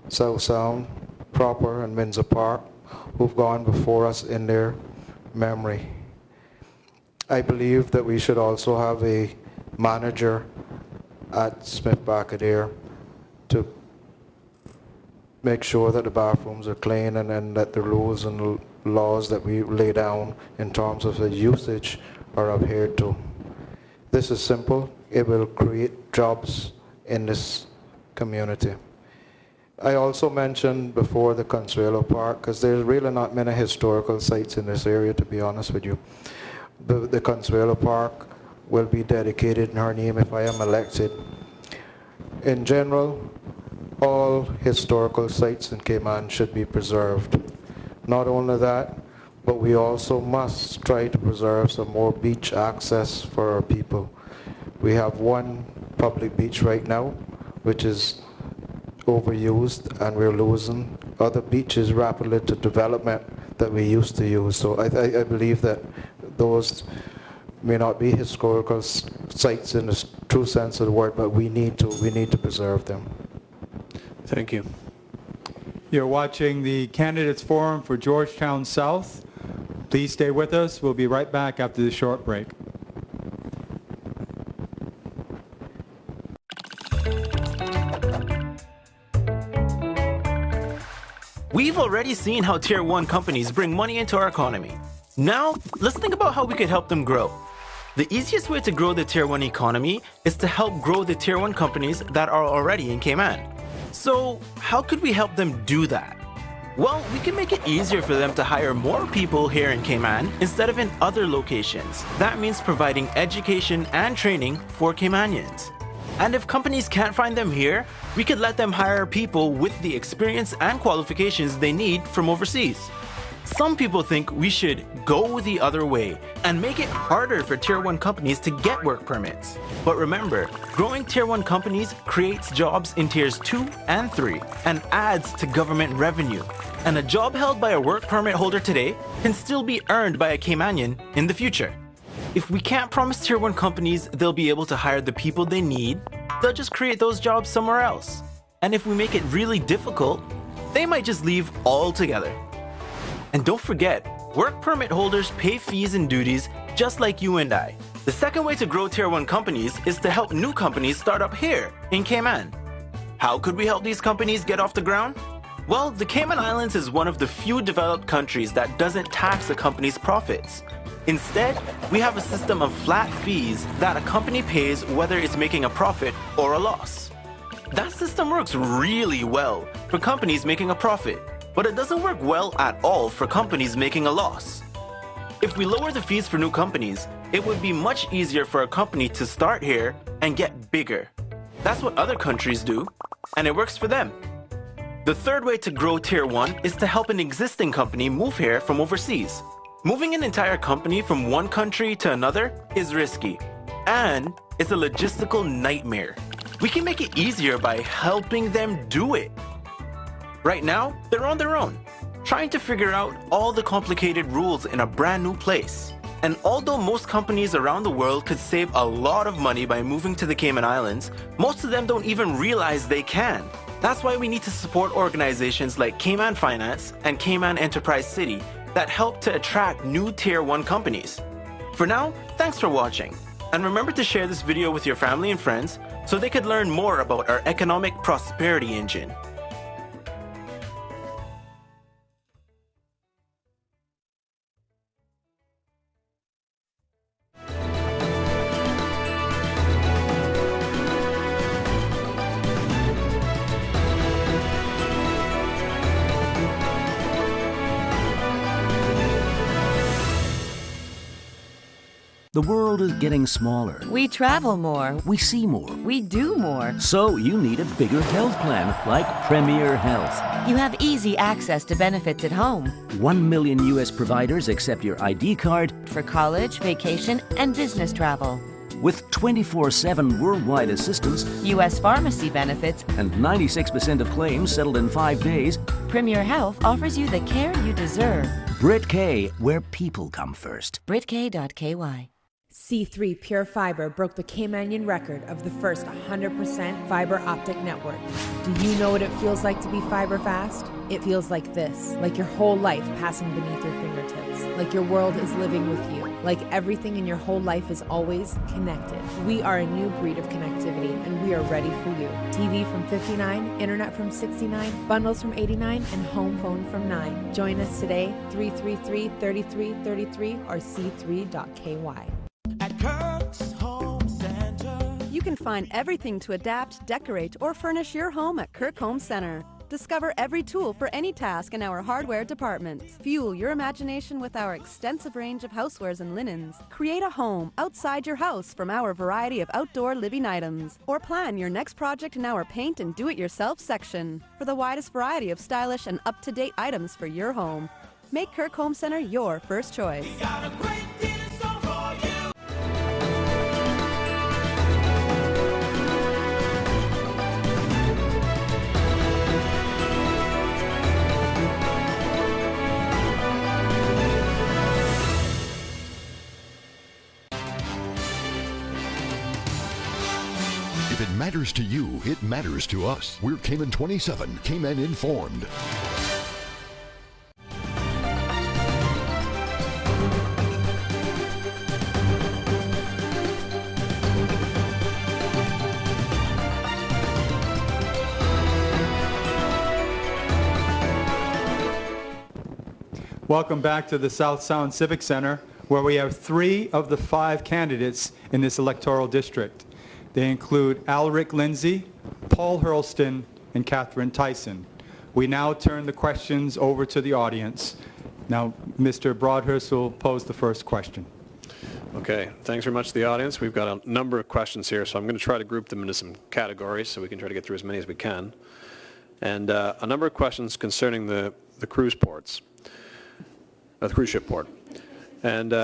[SPEAKER 11] South Sound, Proper, and Windsor Park, who've gone before us in their memory. I believe that we should also have a manager at Smith Barcadere to make sure that the bathrooms are clean and that the rules and laws that we lay down in terms of the usage are adhered to. This is simple. It will create jobs in this community. I also mentioned before the Consuelo Park, because there's really not many historical sites in this area, to be honest with you. The Consuelo Park will be dedicated in her name if I am elected. In general, all historical sites in Cayman should be preserved. Not only that, but we also must try to preserve some more beach access for our people. We have one public beach right now, which is overused, and we're losing other beaches rapidly to development that we used to use. So I believe that those may not be historical sites in the true sense of the word, but we need to preserve them.
[SPEAKER 3] Thank you.
[SPEAKER 4] You're watching the Candidates Forum for Georgetown South. Please stay with us. We'll be right back after this short break.
[SPEAKER 19] We've already seen how Tier 1 companies bring money into our economy. Now, let's think about how we could help them grow. The easiest way to grow the Tier 1 economy is to help grow the Tier 1 companies that are already in Cayman. So, how could we help them do that? Well, we can make it easier for them to hire more people here in Cayman instead of in other locations. That means providing education and training for Caymanians. And if companies can't find them here, we could let them hire people with the experience and qualifications they need from overseas. Some people think we should go the other way and make it harder for Tier 1 companies to get work permits. But remember, growing Tier 1 companies creates jobs in Tiers 2 and 3 and adds to government revenue. And a job held by a work permit holder today can still be earned by a Caymanian in the future. If we can't promise Tier 1 companies they'll be able to hire the people they need, they'll just create those jobs somewhere else. And if we make it really difficult, they might just leave altogether. And don't forget, work permit holders pay fees and duties just like you and I. The second way to grow Tier 1 companies is to help new companies start up here in Cayman. How could we help these companies get off the ground? Well, the Cayman Islands is one of the few developed countries that doesn't tax a company's profits. Instead, we have a system of flat fees that a company pays whether it's making a profit or a loss. That system works really well for companies making a profit, but it doesn't work well at all for companies making a loss. If we lower the fees for new companies, it would be much easier for a company to start here and get bigger. That's what other countries do, and it works for them. The third way to grow Tier 1 is to help an existing company move here from overseas. Moving an entire company from one country to another is risky, and it's a logistical nightmare. We can make it easier by helping them do it. Right now, they're on their own, trying to figure out all the complicated rules in a brand new place. And although most companies around the world could save a lot of money by moving to the Cayman Islands, most of them don't even realize they can. That's why we need to support organizations like Cayman Finance and Cayman Enterprise City that help to attract new Tier 1 companies. For now, thanks for watching. And remember to share this video with your family and friends so they could learn more about our economic prosperity engine.
[SPEAKER 20] The world is getting smaller.
[SPEAKER 8] We travel more.
[SPEAKER 20] We see more.
[SPEAKER 8] We do more.
[SPEAKER 20] So you need a bigger health plan like Premier Health.
[SPEAKER 8] You have easy access to benefits at home.
[SPEAKER 20] 1 million U.S. providers accept your ID card
[SPEAKER 8] for college, vacation, and business travel.
[SPEAKER 20] With 24/7 worldwide assistance,
[SPEAKER 8] U.S. pharmacy benefits,
[SPEAKER 20] and 96% of claims settled in 5 days,
[SPEAKER 8] Premier Health offers you the care you deserve.
[SPEAKER 20] Brit K, where people come first.
[SPEAKER 8] BritK.ky.
[SPEAKER 21] C3 Pure Fiber broke the Caymanian record of the first 100% fiber optic network. Do you know what it feels like to be fiber fast? It feels like this, like your whole life passing beneath your fingertips, like your world is living with you, like everything in your whole life is always connected. We are a new breed of connectivity, and we are ready for you. TV from $59, internet from $69, bundles from $89, and home phone from $9. Join us today, 333-3333 or c3.ky.
[SPEAKER 9] You can find everything to adapt, decorate, or furnish your home at Kirk Home Center. Discover every tool for any task in our hardware department. Fuel your imagination with our extensive range of housewares and linens. Create a home outside your house from our variety of outdoor living items. Or plan your next project in our paint and do-it-yourself section. For the widest variety of stylish and up-to-date items for your home. Make Kirk Home Center your first choice.
[SPEAKER 2] If it matters to you, it matters to us. We're Cayman 27, Cayman Informed.
[SPEAKER 4] Welcome back to the South Sound Civic Centre, where we have 3 of the 5 candidates in this electoral district. They include Alric Lindsay, Paul Hurlston, and Catherine Tyson. We now turn the questions over to the audience. Now, Mr. Broadhurst will pose the first question.
[SPEAKER 3] Okay, thanks very much to the audience. We've got a number of questions here, so I'm going to try to group them into some categories so we can try to get through as many as we can. And a number of questions concerning the cruise ports, the cruise ship port. And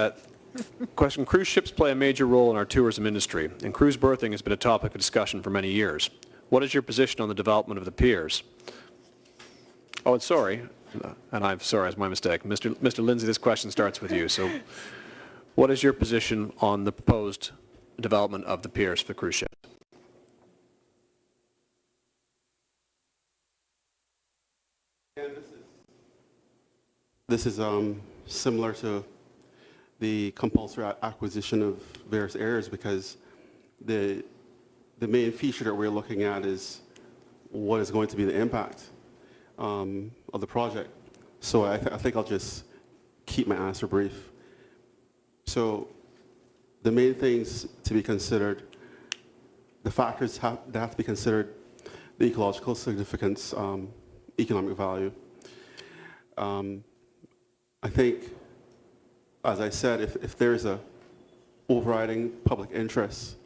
[SPEAKER 3] question, cruise ships play a major role in our tourism industry, and cruise berthing has been a topic of discussion for many years. What is your position on the development of the piers? Oh, and sorry, it's my mistake. Mr. Lindsay, this question starts with you. So what is your position on the proposed development of the piers for cruise ships?
[SPEAKER 10] This is similar to the compulsory acquisition of various areas, because the main feature that we're looking at is what is going to be the impact of the project. So I think I'll just keep my answer brief. So the main things to be considered, the factors that have to be considered: the ecological significance, economic value. I think, as I said, if there is a overriding public interest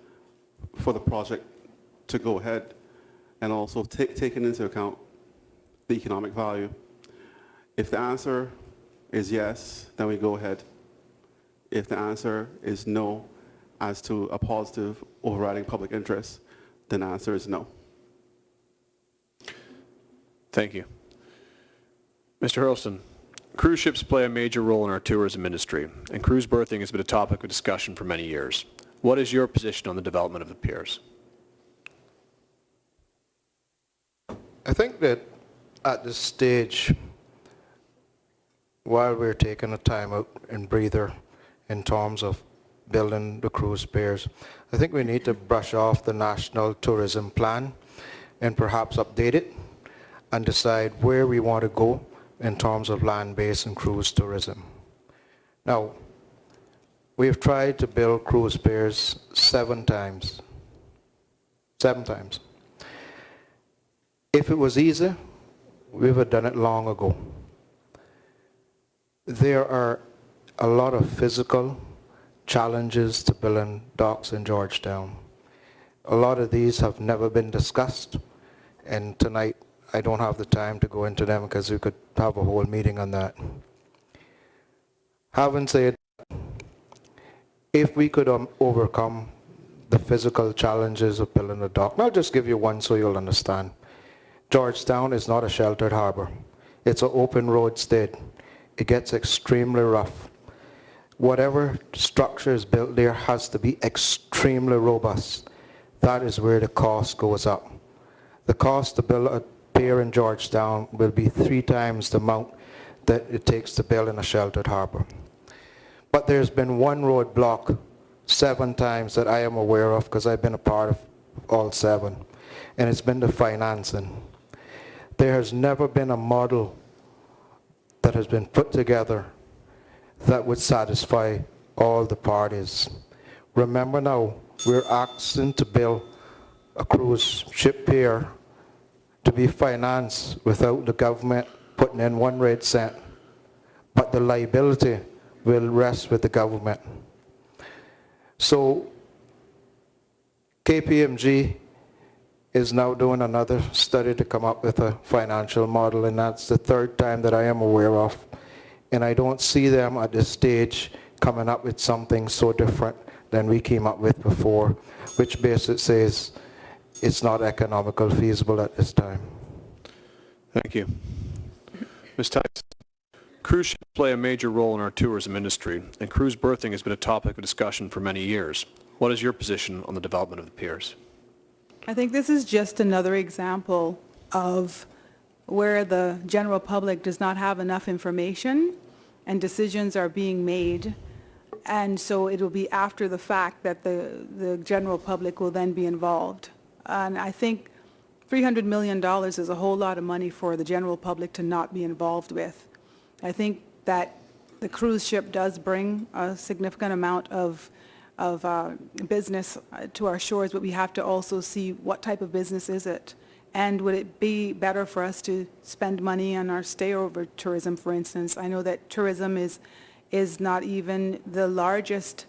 [SPEAKER 10] for the project to go ahead, and also taking into account the economic value, if the answer is yes, then we go ahead. If the answer is no, as to a positive overriding public interest, then the answer is no.
[SPEAKER 3] Thank you. Mr. Hurlston, cruise ships play a major role in our tourism industry, and cruise berthing has been a topic of discussion for many years. What is your position on the development of the piers?
[SPEAKER 11] I think that at this stage, while we're taking a time out and breather in terms of building the cruise piers, I think we need to brush off the National Tourism Plan and perhaps update it and decide where we want to go in terms of land-based and cruise tourism. Now, we have tried to build cruise piers 7 times. 7 times. If it was easy, we would have done it long ago. There are a lot of physical challenges to building docks in Georgetown. A lot of these have never been discussed, and tonight I don't have the time to go into them because we could have a whole meeting on that. Having said, if we could overcome the physical challenges of building a dock, and I'll just give you one so you'll understand. Georgetown is not a sheltered harbor. It's an open roadstead. It gets extremely rough. Whatever structure is built there has to be extremely robust. That is where the cost goes up. The cost to build a pier in Georgetown will be 3 times the amount that it takes to build in a sheltered harbor. But there's been one roadblock 7 times that I am aware of, because I've been a part of all 7, and it's been the financing. There has never been a model that has been put together that would satisfy all the parties. Remember now, we're asking to build a cruise ship pier to be financed without the government putting in 1 red cent, but the liability will rest with the government. So KPMG is now doing another study to come up with a financial model, and that's the 3rd time that I am aware of. And I don't see them at this stage coming up with something so different than we came up with before, which basically says it's not economical feasible at this time.
[SPEAKER 3] Thank you. Ms. Tyson, cruise ships play a major role in our tourism industry, and cruise berthing has been a topic of discussion for many years. What is your position on the development of the piers?
[SPEAKER 12] I think this is just another example of where the general public does not have enough information and decisions are being made, and so it will be after the fact that the general public will then be involved. And I think $300 million is a whole lot of money for the general public to not be involved with. I think that the cruise ship does bring a significant amount of business to our shores, but we have to also see what type of business is it. And would it be better for us to spend money on our stay-over tourism, for instance? I know that tourism is not even the largest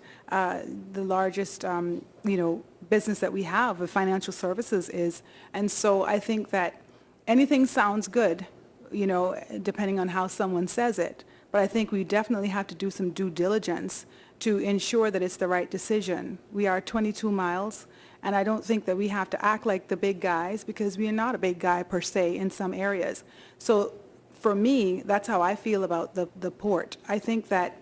[SPEAKER 12] business that we have. The financial services is. And so I think that anything sounds good, depending on how someone says it. But I think we definitely have to do some due diligence to ensure that it's the right decision. We are 22 miles, and I don't think that we have to act like the big guys, because we are not a big guy per se in some areas. So for me, that's how I feel about the port. I think that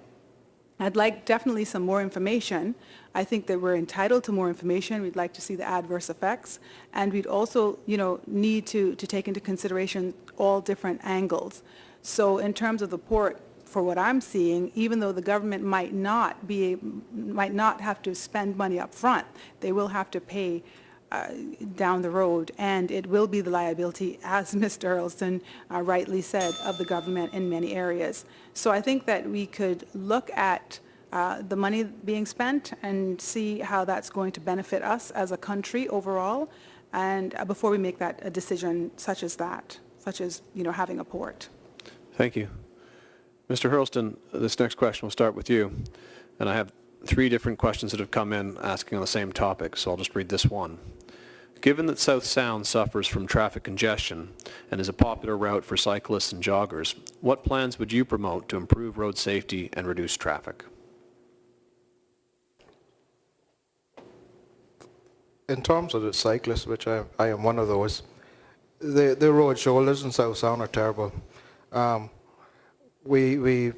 [SPEAKER 12] I'd like definitely some more information. I think that we're entitled to more information. We'd like to see the adverse effects, and we'd also, need to take into consideration all different angles. So in terms of the port, for what I'm seeing, even though the government might not have to spend money up front, they will have to pay down the road, and it will be the liability, as Mr. Hurlston rightly said, of the government in many areas. So I think that we could look at the money being spent and see how that's going to benefit us as a country overall, and before we make a decision such as having a port.
[SPEAKER 3] Thank you. Mr. Hurlston, this next question will start with you, and I have 3 different questions that have come in asking on the same topic, so I'll just read this one. Given that South Sound suffers from traffic congestion and is a popular route for cyclists and joggers, what plans would you promote to improve road safety and reduce traffic?
[SPEAKER 11] In terms of the cyclists, which I am one of those, the road shoulders in South Sound are terrible. We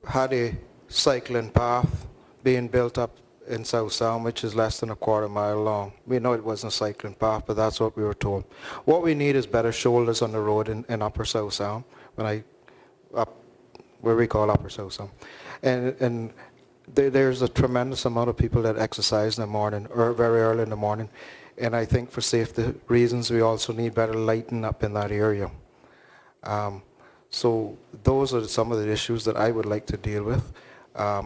[SPEAKER 11] had a cycling path being built up in South Sound, which is less than a quarter mile long. We know it wasn't a cycling path, but that's what we were told. What we need is better shoulders on the road in Upper South Sound, where we call Upper South Sound. And there's a tremendous amount of people that exercise in the morning, or very early in the morning. And I think for safety reasons, we also need better lighting up in that area. So those are some of the issues that I would like to deal with.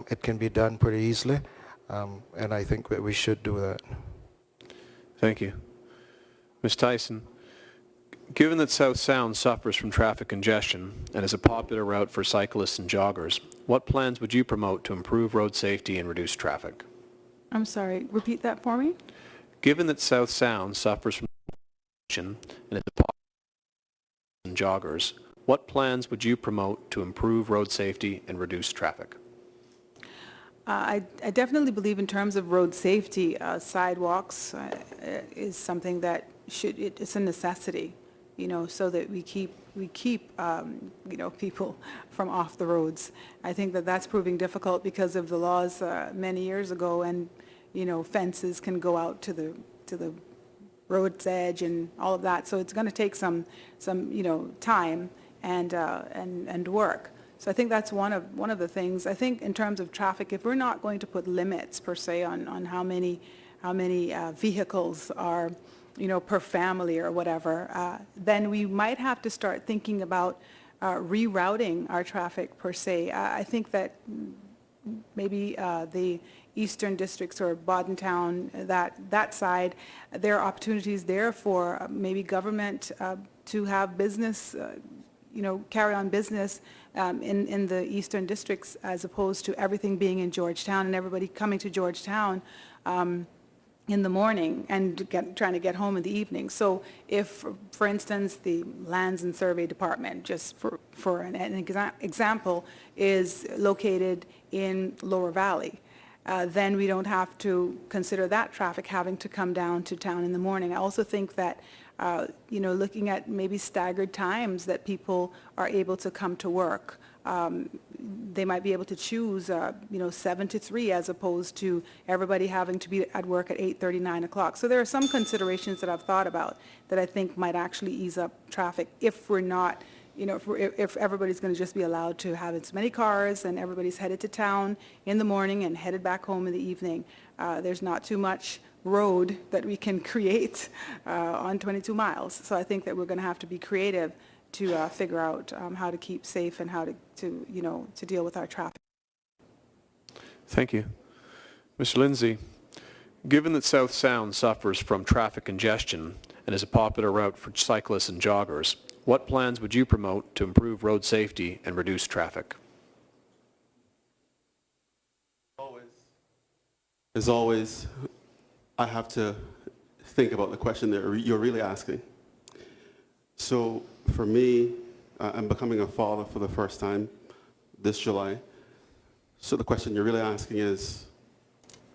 [SPEAKER 11] It can be done pretty easily, and I think that we should do that.
[SPEAKER 3] Thank you. Ms. Tyson, given that South Sound suffers from traffic congestion and is a popular route for cyclists and joggers, what plans would you promote to improve road safety and reduce traffic?
[SPEAKER 12] I'm sorry, repeat that for me?
[SPEAKER 3] Given that South Sound suffers from congestion and is a popular route for cyclists and joggers, what plans would you promote to improve road safety and reduce traffic?
[SPEAKER 12] I definitely believe in terms of road safety, sidewalks is something that it's a necessity, so that we keep people from off the roads. I think that that's proving difficult because of the laws many years ago, and fences can go out to the road's edge and all of that. So it's going to take some time and work. So I think that's one of the things. I think in terms of traffic, if we're not going to put limits per se on how many vehicles are, per family or whatever, then we might have to start thinking about rerouting our traffic per se. I think that maybe the eastern districts or Bodentown, that side, there are opportunities there for maybe government to have business, carry on business in the eastern districts, as opposed to everything being in Georgetown and everybody coming to Georgetown in the morning and trying to get home in the evening. So if, for instance, the Lands and Survey Department, just for an example, is located in Lower Valley, then we don't have to consider that traffic having to come down to town in the morning. I also think that looking at maybe staggered times that people are able to come to work. They might be able to choose, 7 to 3 as opposed to everybody having to be at work at 8:30, 9 o'clock. So there are some considerations that I've thought about that I think might actually ease up traffic if we're not, if everybody's going to just be allowed to have as many cars and everybody's headed to town in the morning and headed back home in the evening. There's not too much road that we can create on 22 miles. So I think that we're going to have to be creative figure out how to keep safe and how to deal with our traffic.
[SPEAKER 3] Thank you. Mr. Lindsay, given that South Sound suffers from traffic congestion and is a popular route for cyclists and joggers, what plans would you promote to improve road safety and reduce traffic?
[SPEAKER 10] As always, I have to think about the question that you're really asking. So for me, I'm becoming a father for the first time this July. So the question you're really asking is,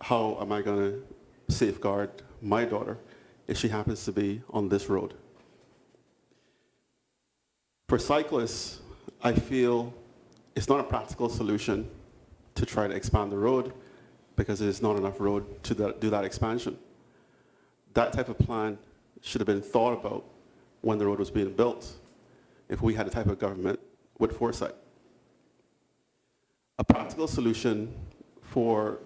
[SPEAKER 10] how am I going to safeguard my daughter if she happens to be on this road? For cyclists, I feel it's not a practical solution to try to expand the road because there's not enough road to do that expansion. That type of plan should have been thought about when the road was being built if we had a type of government with foresight. A practical solution for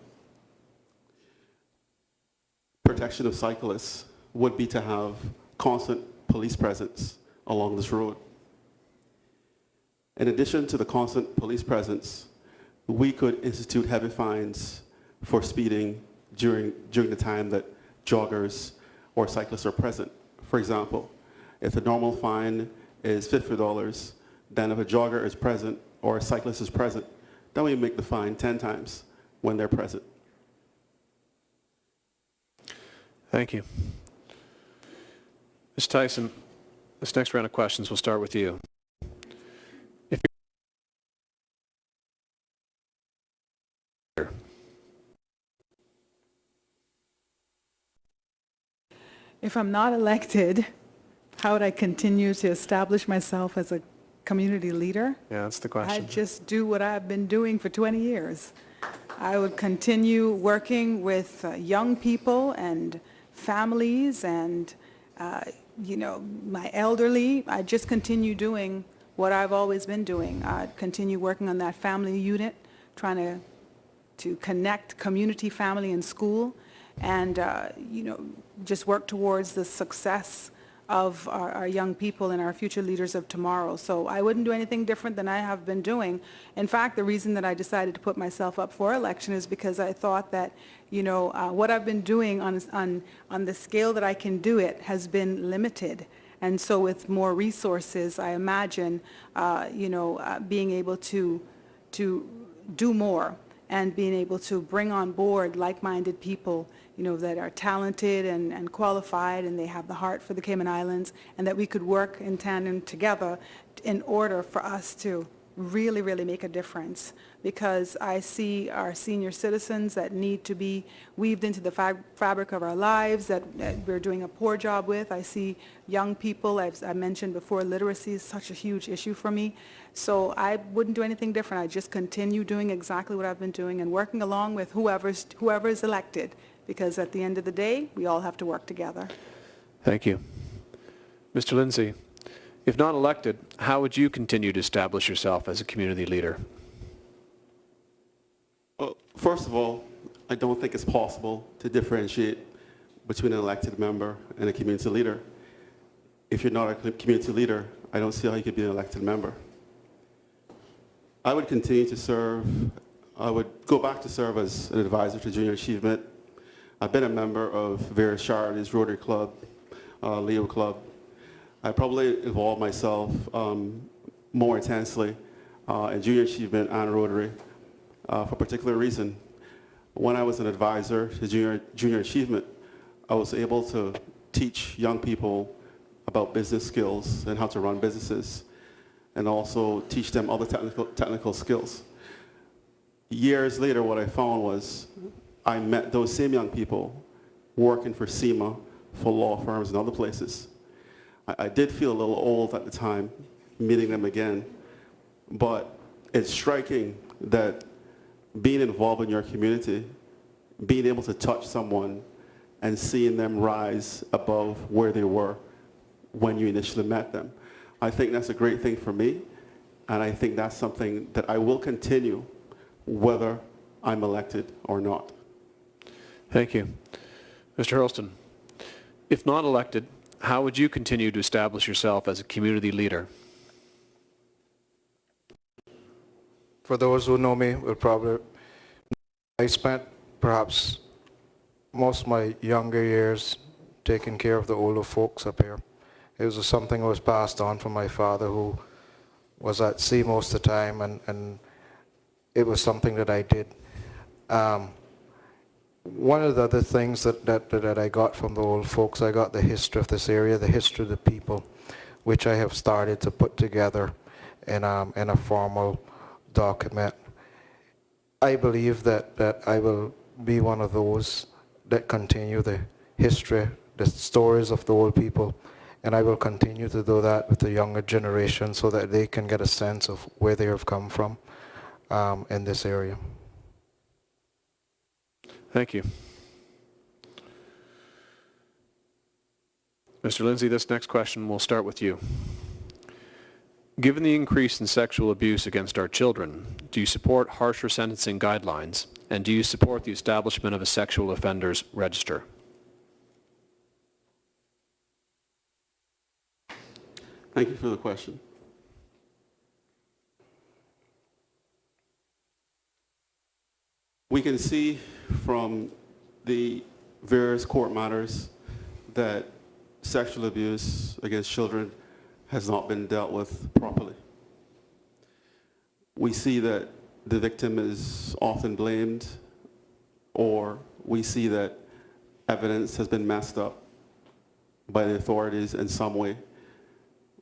[SPEAKER 10] protection of cyclists would be to have constant police presence along this road. In addition to the constant police presence, we could institute heavy fines for speeding during the time that joggers or cyclists are present. For example, if the normal fine is $50, then if a jogger is present or a cyclist is present, then we make the fine 10 times when they're present.
[SPEAKER 3] Thank you. Ms. Tyson, this next round of questions will start with you.
[SPEAKER 12] If I'm not elected, how would I continue to establish myself as a community leader?
[SPEAKER 3] Yeah, that's the question.
[SPEAKER 12] I'd just do what I've been doing for 20 years. I would continue working with young people and families and, my elderly. I'd just continue doing what I've always been doing. I'd continue working on that family unit, trying to connect community, family, and school, and, just work towards the success of our young people and our future leaders of tomorrow. So I wouldn't do anything different than I have been doing. In fact, the reason that I decided to put myself up for election is because I thought that, what I've been doing on the scale that I can do it has been limited. And so with more resources, I imagine, being able to do more and being able to bring on board like-minded people, that are talented and qualified, and they have the heart for the Cayman Islands, and that we could work in tandem together in order for us to really, really make a difference. Because I see our senior citizens that need to be weaved into the fabric of our lives that we're doing a poor job with. I see young people, as I mentioned before, literacy is such a huge issue for me. So I wouldn't do anything different. I'd just continue doing exactly what I've been doing and working along with whoever is elected. Because at the end of the day, we all have to work together.
[SPEAKER 3] Thank you. Mr. Lindsay, if not elected, how would you continue to establish yourself as a community leader?
[SPEAKER 10] Well, first of all, I don't think it's possible to differentiate between an elected member and a community leader. If you're not a community leader, I don't see how you could be an elected member. I would continue to serve. I would go back to serve as an advisor to Junior Achievement. I've been a member of various charities, Rotary Club, Leo Club. I probably involved myself more intensely in Junior Achievement and Rotary for a particular reason. When I was an advisor to Junior Achievement, I was able to teach young people about business skills and how to run businesses, and also teach them other technical skills. Years later, what I found was I met those same young people working for SEMA, for law firms and other places. I did feel a little old at the time, meeting them again, but it's striking that being involved in your community, being able to touch someone and seeing them rise above where they were when you initially met them. I think that's a great thing for me, and I think that's something that I will continue whether I'm elected or not.
[SPEAKER 3] Thank you. Mr. Hurlston, if not elected, how would you continue to establish yourself as a community leader?
[SPEAKER 11] For those who know me, will probably, I spent perhaps most of my younger years taking care of the older folks up here. It was something that was passed on from my father, who was at sea most of the time, and it was something that I did. One of the other things that I got from the old folks, I got the history of this area, the history of the people, which I have started to put together in a formal document. I believe that I will be one of those that continue the history, the stories of the old people, and I will continue to do that with the younger generation so that they can get a sense of where they have come from in this area.
[SPEAKER 3] Thank you. Mr. Lindsay, this next question will start with you. Given the increase in sexual abuse against our children, do you support harsher sentencing guidelines, and do you support the establishment of a sexual offenders register?
[SPEAKER 10] Thank you for the question. We can see from the various court matters that sexual abuse against children has not been dealt with properly. We see that the victim is often blamed, or we see that evidence has been messed up by the authorities in some way,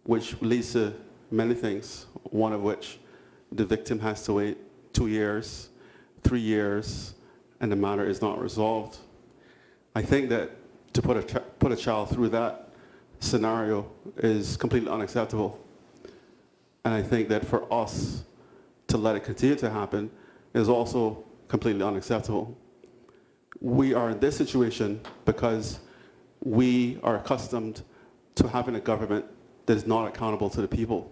[SPEAKER 10] which leads to many things, one of which the victim has to wait 2 years, 3 years, and the matter is not resolved. I think that to put a child through that scenario is completely unacceptable. And I think that for us to let it continue to happen is also completely unacceptable. We are in this situation because we are accustomed to having a government that is not accountable to the people.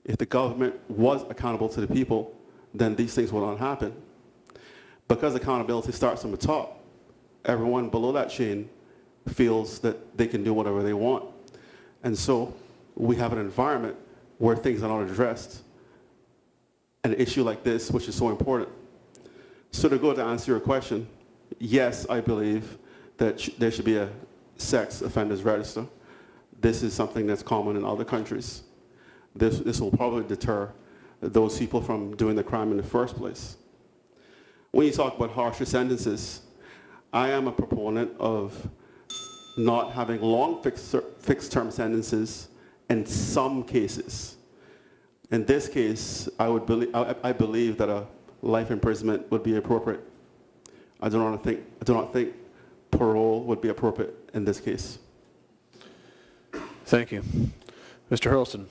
[SPEAKER 10] If the government was accountable to the people, then these things will not happen. Because accountability starts from the top, everyone below that chain feels that they can do whatever they want. And so we have an environment where things are not addressed. An issue like this, which is so important. So to answer your question, yes, I believe that there should be a sex offenders register. This is something that's common in other countries. This will probably deter those people from doing the crime in the first place. When you talk about harsher sentences, I am a proponent of not having long fixed-term sentences in some cases. In this case, I believe that a life imprisonment would be appropriate. I do not think parole would be appropriate in this case.
[SPEAKER 3] Thank you. Mr. Hurlston,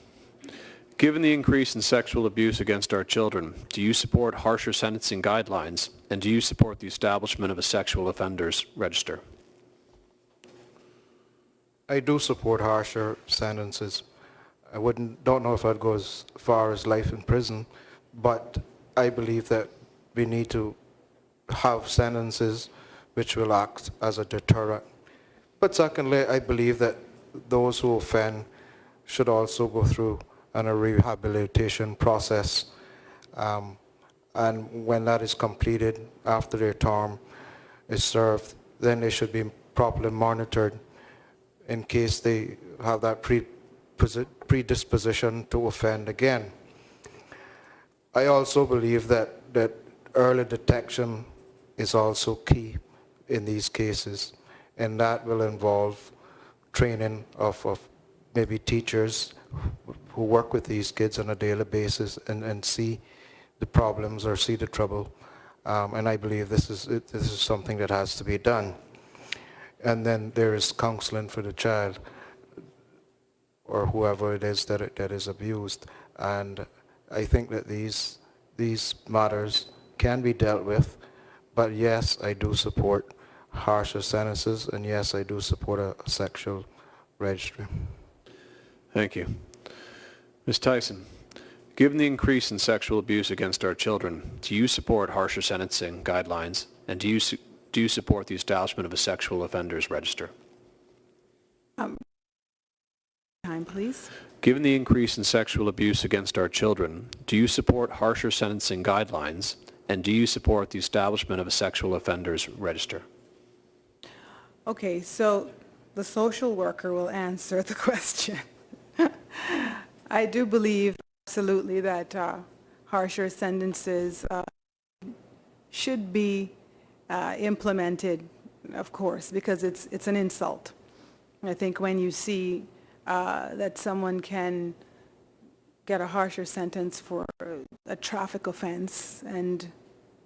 [SPEAKER 3] given the increase in sexual abuse against our children, do you support harsher sentencing guidelines, and do you support the establishment of a sexual offenders register?
[SPEAKER 11] I do support harsher sentences. I don't know if I'd go as far as life in prison, but I believe that we need to have sentences which will act as a deterrent. But secondly, I believe that those who offend should also go through a rehabilitation process. And when that is completed, after their term is served, then they should be properly monitored in case they have that predisposition to offend again. I also believe that early detection is also key in these cases, and that will involve training of maybe teachers who work with these kids on a daily basis and see the problems or see the trouble. And I believe this is something that has to be done. And then there is counseling for the child or whoever it is that is abused. And I think that these matters can be dealt with. But yes, I do support harsher sentences, and yes, I do support a sexual registry.
[SPEAKER 3] Thank you. Ms. Tyson, given the increase in sexual abuse against our children, do you support harsher sentencing guidelines, and do you support the establishment of a sexual offenders register?
[SPEAKER 12] time, please.
[SPEAKER 3] Given the increase in sexual abuse against our children, do you support harsher sentencing guidelines, and do you support the establishment of a sexual offenders register?
[SPEAKER 12] Okay, so the social worker will answer the question. I do believe absolutely that harsher sentences should be implemented, of course, because it's an insult. I think when you see that someone can get a harsher sentence for a traffic offense and,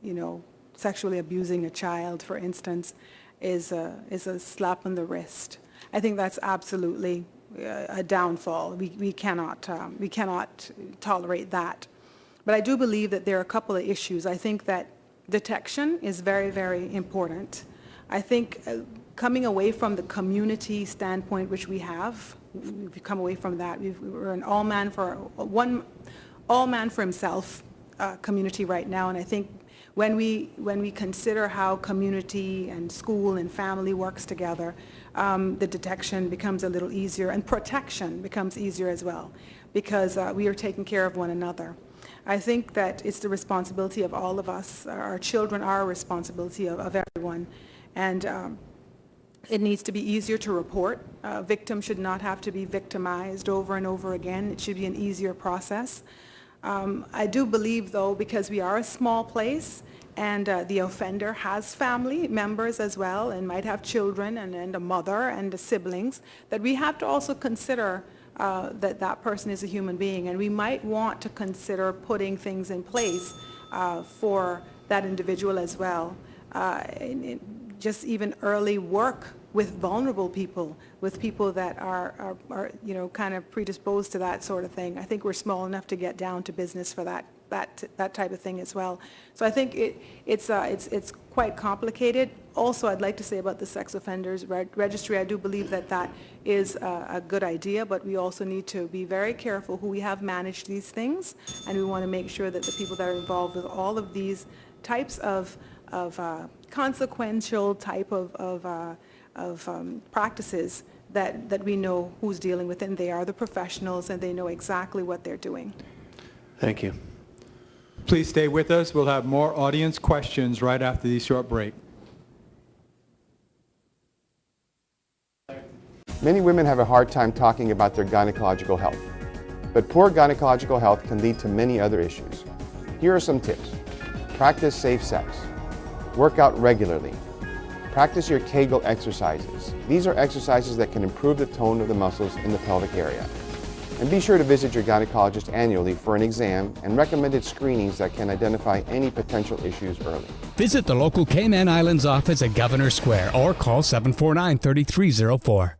[SPEAKER 12] you know, sexually abusing a child, for instance, is a slap on the wrist. I think that's absolutely a downfall. We cannot tolerate that. But I do believe that there are a couple of issues. I think that detection is very, very important. I think coming away from the community standpoint, which we've come away from that. We're an all man for himself community right now, and I think when we consider how community and school and family works together, the detection becomes a little easier, and protection becomes easier as well, because we are taking care of one another. I think that it's the responsibility of all of us. Our children are a responsibility of everyone, and it needs to be easier to report. Victims should not have to be victimized over and over again. It should be an easier process. I do believe, though, because we are a small place and the offender has family members as well and might have children and a mother and the siblings, that we have to also consider that that person is a human being, and we might want to consider putting things in place for that individual as well. Just even early work with vulnerable people, with people that are you know, kind of predisposed to that sort of thing. I think we're small enough to get down to business for that type of thing as well. So I think it's quite complicated. Also, I'd like to say about the sex offenders registry, I do believe that is a good idea, but we also need to be very careful who we have managed these things, and we want to make sure that the people that are involved with all of these types of consequential type of practices, that we know who's dealing with it, and they are the professionals and they know exactly what they're doing.
[SPEAKER 3] Thank you.
[SPEAKER 4] Please stay with us. We'll have more audience questions right after this short break.
[SPEAKER 6] Many women have a hard time talking about their gynecological health, but poor gynecological health can lead to many other issues. Here are some tips. Practice safe sex. Work out regularly. Practice your Kegel exercises. These are exercises that can improve the tone of the muscles in the pelvic area. And be sure to visit your gynecologist annually for an exam and recommended screenings that can identify any potential issues early.
[SPEAKER 7] Visit the local Cayman Islands office at Governor Square or call 749-3304.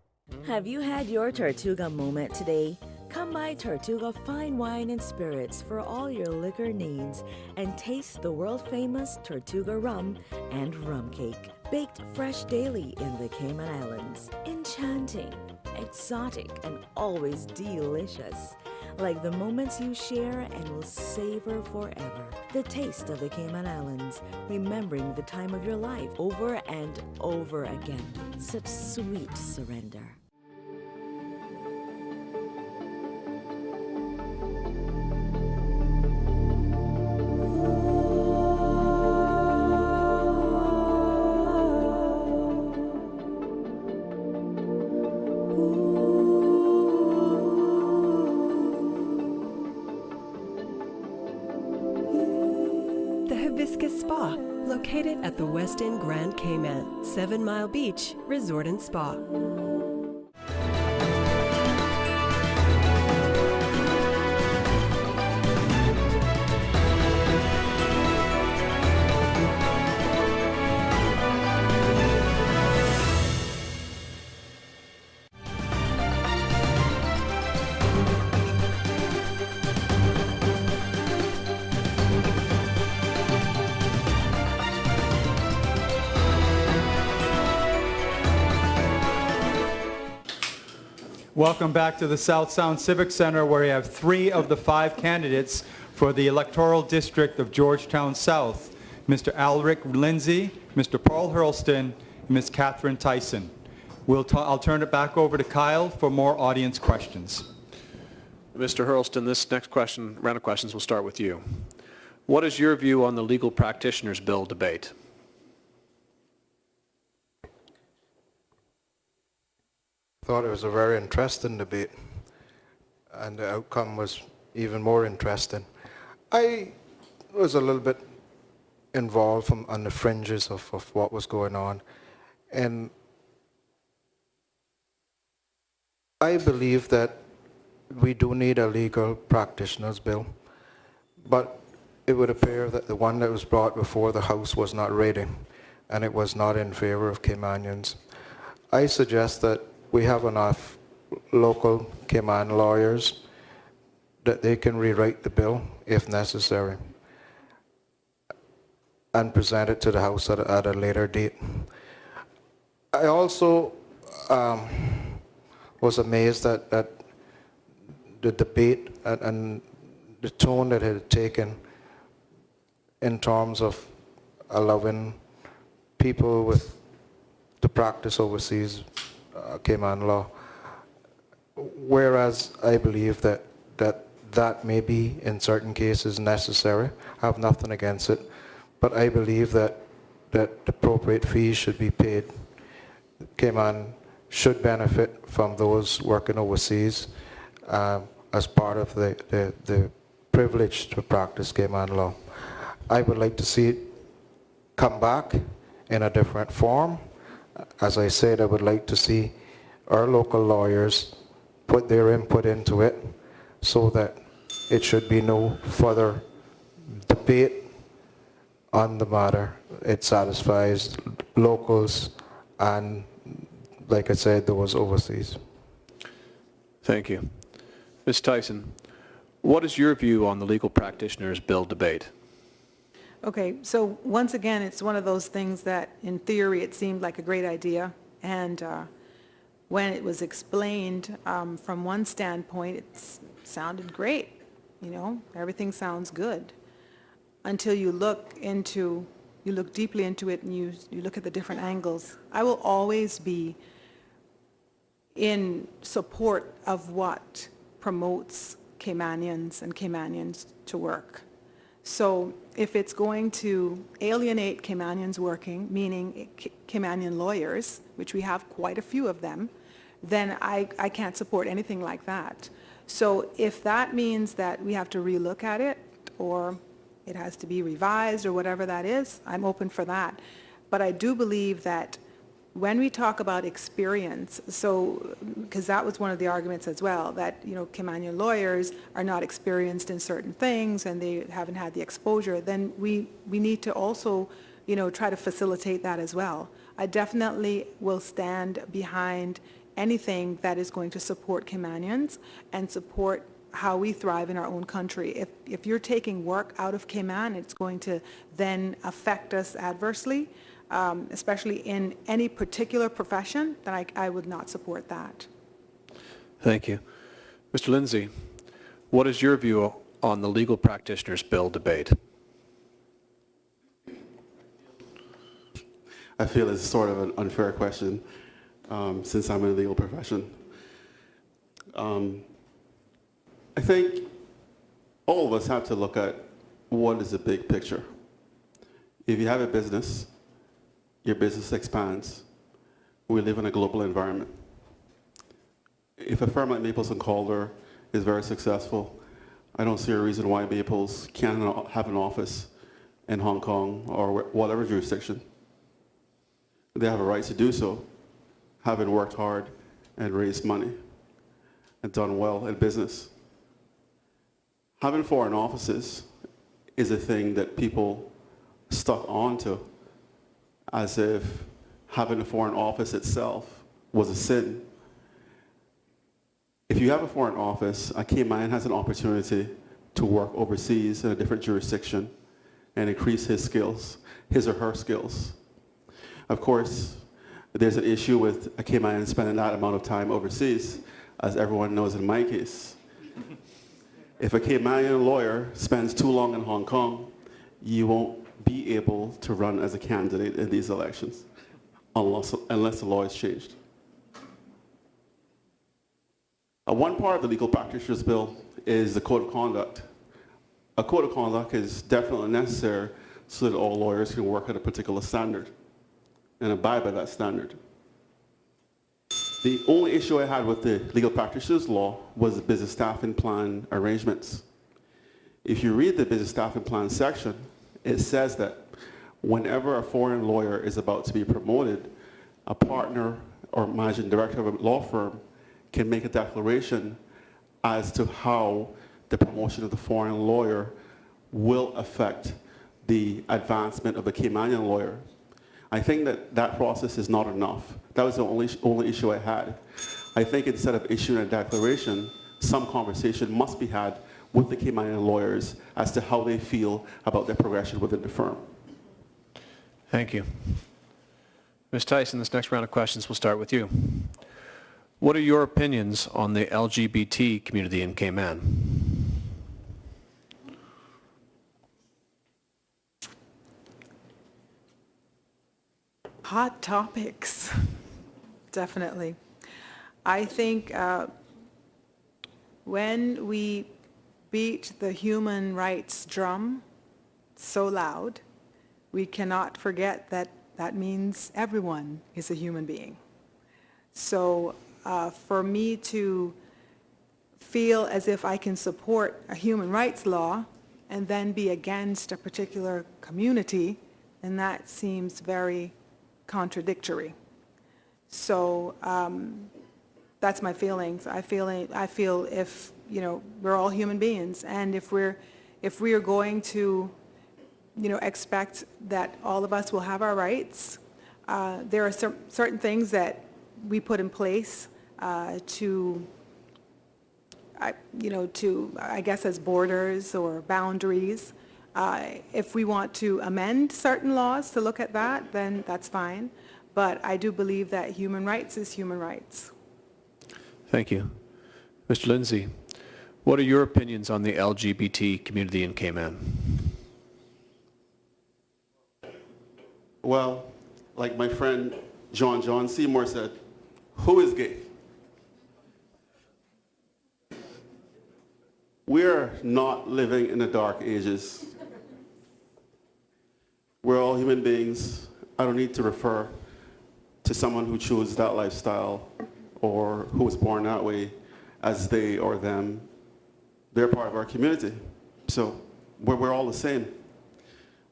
[SPEAKER 1] Have you had your Tortuga moment today? Come by Tortuga Fine Wine and Spirits for all your liquor needs and taste the world-famous Tortuga rum and rum cake. Baked fresh daily in the Cayman Islands. Enchanting, exotic, and always delicious. Like the moments you share and will savor forever. The taste of the Cayman Islands, remembering the time of your life over and over again. Such sweet surrender.
[SPEAKER 18] Spa, located at the West End Grand Cayman, 7 Mile Beach Resort and Spa.
[SPEAKER 4] Welcome back to the South Sound Civic Centre, where we have 3 of the 5 candidates for the electoral district of Georgetown South, Mr. Alric Lindsay, Mr. Paul Hurlston, and Ms. Catherine Tyson. I'll turn it back over to Kyle for more audience questions.
[SPEAKER 3] Mr. Hurlston, this next round of questions will start with you. What is your view on the legal practitioners bill debate?
[SPEAKER 11] I thought it was a very interesting debate, and the outcome was even more interesting. I was a little bit involved on the fringes of what was going on, and I believe that we do need a legal practitioners bill, but it would appear that the one that was brought before the House was not ready, and it was not in favor of Caymanians. I suggest that we have enough local Cayman lawyers that they can rewrite the bill if necessary and present it to the House at a later date. I also was amazed at the debate and the tone that it had taken in terms of allowing people with to practice overseas Cayman law, whereas I believe that may be in certain cases necessary. I have nothing against it, but I believe that appropriate fees should be paid. Cayman should benefit from those working overseas as part of the privilege to practice Cayman law. I would like to see it come back in a different form. As I said, I would like to see our local lawyers put their input into it so that it should be no further debate on the matter. It satisfies locals and, like I said, those overseas.
[SPEAKER 3] Thank you. Ms. Tyson, what is your view on the legal practitioners bill debate?
[SPEAKER 12] Okay, so once again, it's one of those things that in theory it seemed like a great idea, and when it was explained from one standpoint, it sounded great. You know, everything sounds good until you look deeply into it and you look at the different angles. I will always be in support of what promotes Caymanians and Caymanians to work. So if it's going to alienate Caymanians working, meaning Caymanian lawyers, which we have quite a few of them, then I can't support anything like that. So if that means that we have to relook at it, or it has to be revised, or whatever that is, I'm open for that. But I do believe that when we talk about experience, so, because that was one of the arguments as well, that, you know, Caymanian lawyers are not experienced in certain things and they haven't had the exposure, then we need to also, you know, try to facilitate that as well. I definitely will stand behind anything that is going to support Caymanians and support how we thrive in our own country. If you're taking work out of Cayman, it's going to then affect us adversely, especially in any particular profession, then I would not support that.
[SPEAKER 3] Thank you. Mr. Lindsay, what is your view on the legal practitioners bill debate?
[SPEAKER 10] I feel it's sort of an unfair question since I'm in the legal profession. I think all of us have to look at what is the big picture. If you have a business, your business expands. We live in a global environment. If a firm like Maples & Calder is very successful, I don't see a reason why Maples can't have an office in Hong Kong or whatever jurisdiction. They have a right to do so, having worked hard and raised money and done well in business. Having foreign offices is a thing that people stuck onto as if having a foreign office itself was a sin. If you have a foreign office, a Cayman has an opportunity to work overseas in a different jurisdiction and increase his skills, his or her skills. Of course, there's an issue with a Cayman spending that amount of time overseas, as everyone knows in my case. If a Caymanian lawyer spends too long in Hong Kong, you won't be able to run as a candidate in these elections unless the law is changed. One part of the legal practitioners bill is the code of conduct. A code of conduct is definitely necessary so that all lawyers can work at a particular standard and abide by that standard. The only issue I had with the legal practitioners law was the business staffing plan arrangements. If you read the business staffing plan section, it says that whenever a foreign lawyer is about to be promoted, a partner or managing director of a law firm can make a declaration as to how the promotion of the foreign lawyer will affect the advancement of the Caymanian lawyer. I think that that process is not enough. That was the only issue I had. I think instead of issuing a declaration, some conversation must be had with the Caymanian lawyers as to how they feel about their progression within the firm.
[SPEAKER 3] Thank you. Ms. Tyson, this next round of questions will start with you. What are your opinions on the LGBT community in Cayman?
[SPEAKER 12] Hot topics, definitely. I think when we beat the human rights drum so loud, we cannot forget that that means everyone is a human being. So for me to feel as if I can support a human rights law and then be against a particular community, and that seems very contradictory. So that's my feelings. I feel if, you know, we're all human beings, and if we are going to, you know, expect that all of us will have our rights, there are certain things that we put in place to, you know, to, I guess, as borders or boundaries. If we want to amend certain laws to look at that, then that's fine. But I do believe that human rights is human rights.
[SPEAKER 3] Thank you. Mr. Lindsay, what are your opinions on the LGBT community in Cayman?
[SPEAKER 10] Well, like my friend John Seymour said, who is gay? We're not living in the dark ages. We're all human beings. I don't need to refer to someone who chose that lifestyle or who was born that way as they or them. They're part of our community. So we're all the same.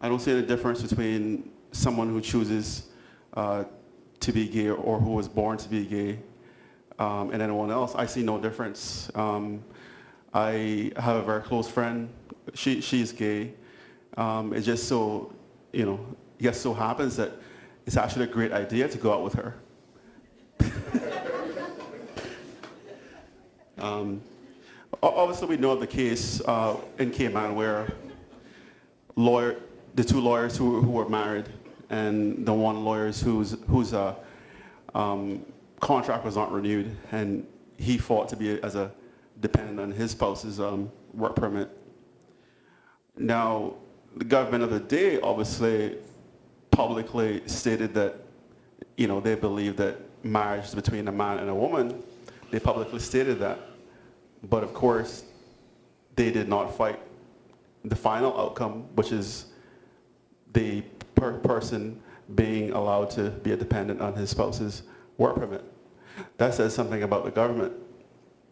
[SPEAKER 10] I don't see any difference between someone who chooses to be gay or who was born to be gay and anyone else. I see no difference. I have a very close friend. She's gay. It's just so, you know, it just so happens that it's actually a great idea to go out with her. Obviously, we know of the case in Cayman where the two lawyers who were married and the one lawyer whose contract was not renewed, and he fought to be as a dependent on his spouse's work permit. Now, the government of the day obviously publicly stated that, you know, they believe that marriage is between a man and a woman. They publicly stated that. But of course, they did not fight the final outcome, which is the person being allowed to be a dependent on his spouse's work permit. That says something about the government.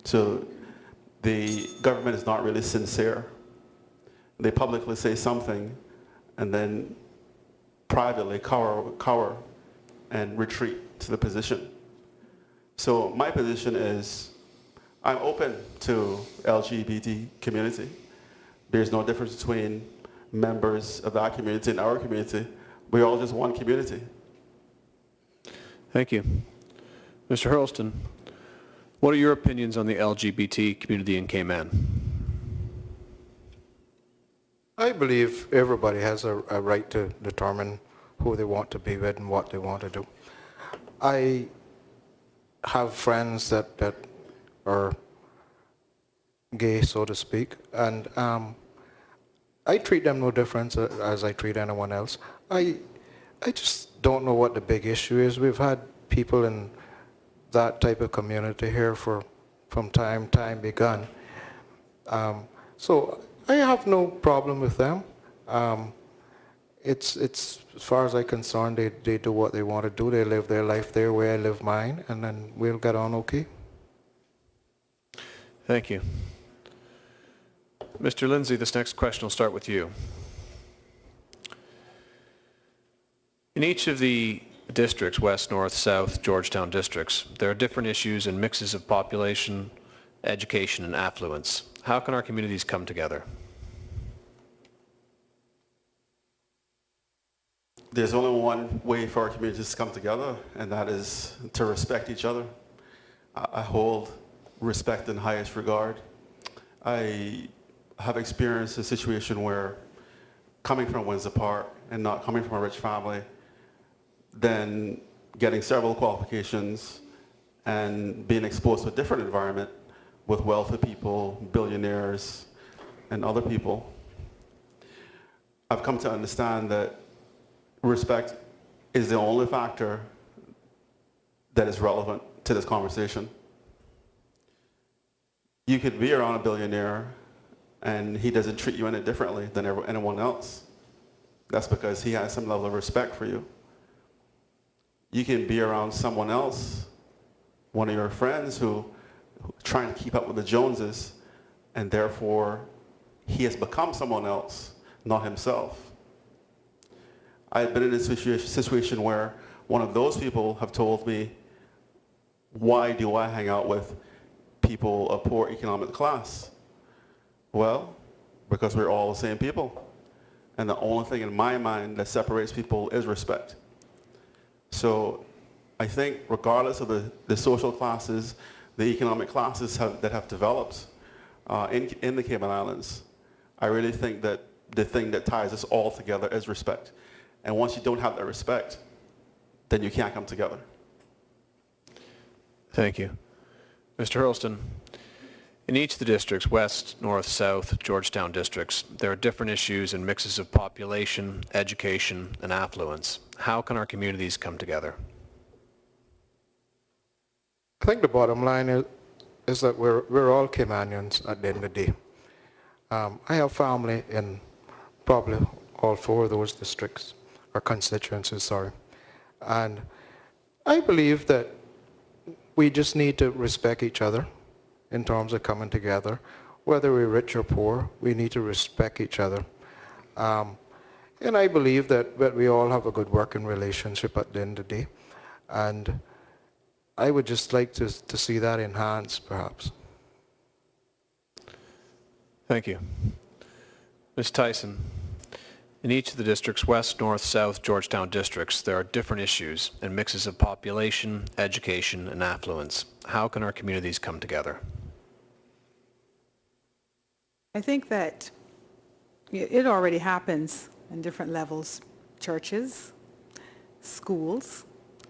[SPEAKER 10] So the government is not really sincere. They publicly say something and then privately cower and retreat to the position. So my position is I'm open to LGBT community. There's no difference between members of that community and our community. We're all just one community.
[SPEAKER 3] Thank you. Mr. Hurlston, what are your opinions on the LGBT community in Cayman?
[SPEAKER 11] I believe everybody has a right to determine who they want to be with and what they want to do. I have friends that are gay, so to speak, and I treat them no different as I treat anyone else. I just don't know what the big issue is. We've had people in that type of community here for from time begun. So I have no problem with them. It's as far as I'm concerned, they do what they want to do. They live their life their way, I live mine, and then we'll get on okay.
[SPEAKER 3] Thank you. Mr. Lindsay, this next question will start with you. In each of the districts, West, North, South, Georgetown districts, there are different issues and mixes of population, education, and affluence. How can our communities come together?
[SPEAKER 10] There's only one way for our communities to come together, and that is to respect each other. I hold respect in highest regard. I have experienced a situation where coming from Windsor Park and not coming from a rich family, then getting several qualifications and being exposed to a different environment with wealthy people, billionaires, and other people, I've come to understand that respect is the only factor that is relevant to this conversation. You could be around a billionaire and he doesn't treat you any differently than anyone else. That's because he has some level of respect for you. You can be around someone else, one of your friends who trying to keep up with the Joneses, and therefore he has become someone else, not himself. I've been in a situation where one of those people have told me, why do I hang out with people of poor economic class? Well, because we're all the same people. And the only thing in my mind that separates people is respect. So I think regardless of the social classes, the economic classes that have developed in the Cayman Islands, I really think that the thing that ties us all together is respect. And once you don't have that respect, then you can't come together.
[SPEAKER 3] Thank you. Mr. Hurlston, in each of the districts, West, North, South, Georgetown districts, there are different issues and mixes of population, education, and affluence. How can our communities come together?
[SPEAKER 11] I think the bottom line is that we're all Caymanians at the end of the day. I have family in probably all four of those districts, or constituencies, sorry. And I believe that we just need to respect each other in terms of coming together. Whether we're rich or poor, we need to respect each other. And I believe that we all have a good working relationship at the end of the day. And I would just like to see that enhanced, perhaps.
[SPEAKER 3] Thank you. Ms. Tyson, in each of the districts, West, North, South, Georgetown districts, there are different issues and mixes of population, education, and affluence. How can our communities come together?
[SPEAKER 12] I think that it already happens in different levels. Churches, schools,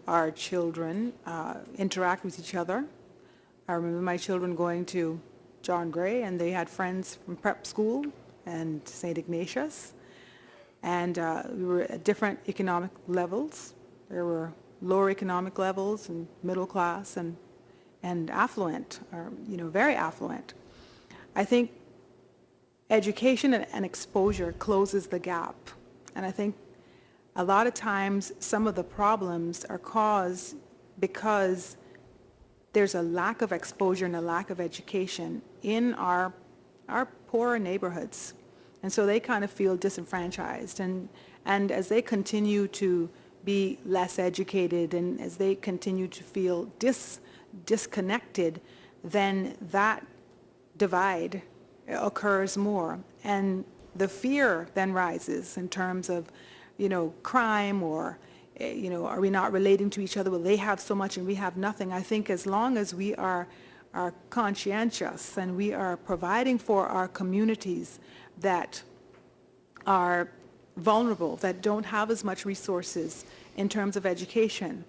[SPEAKER 12] our children interact with each other. I remember my children going to John Gray, and they had friends from prep school and St. Ignatius. And we were at different economic levels. There were lower economic levels and middle class and affluent, or very affluent. I think education and exposure closes the gap. And I think a lot of times some of the problems are caused because there's a lack of exposure and a lack of education in our poorer neighborhoods. And so they kind of feel disenfranchised. And as they continue to be less educated and as they continue to feel disconnected, then that divide occurs more. And the fear then rises in terms of, crime or, are we not relating to each other? Well, they have so much and we have nothing. I think as long as we are conscientious and we are providing for our communities that are vulnerable, that don't have as much resources in terms of education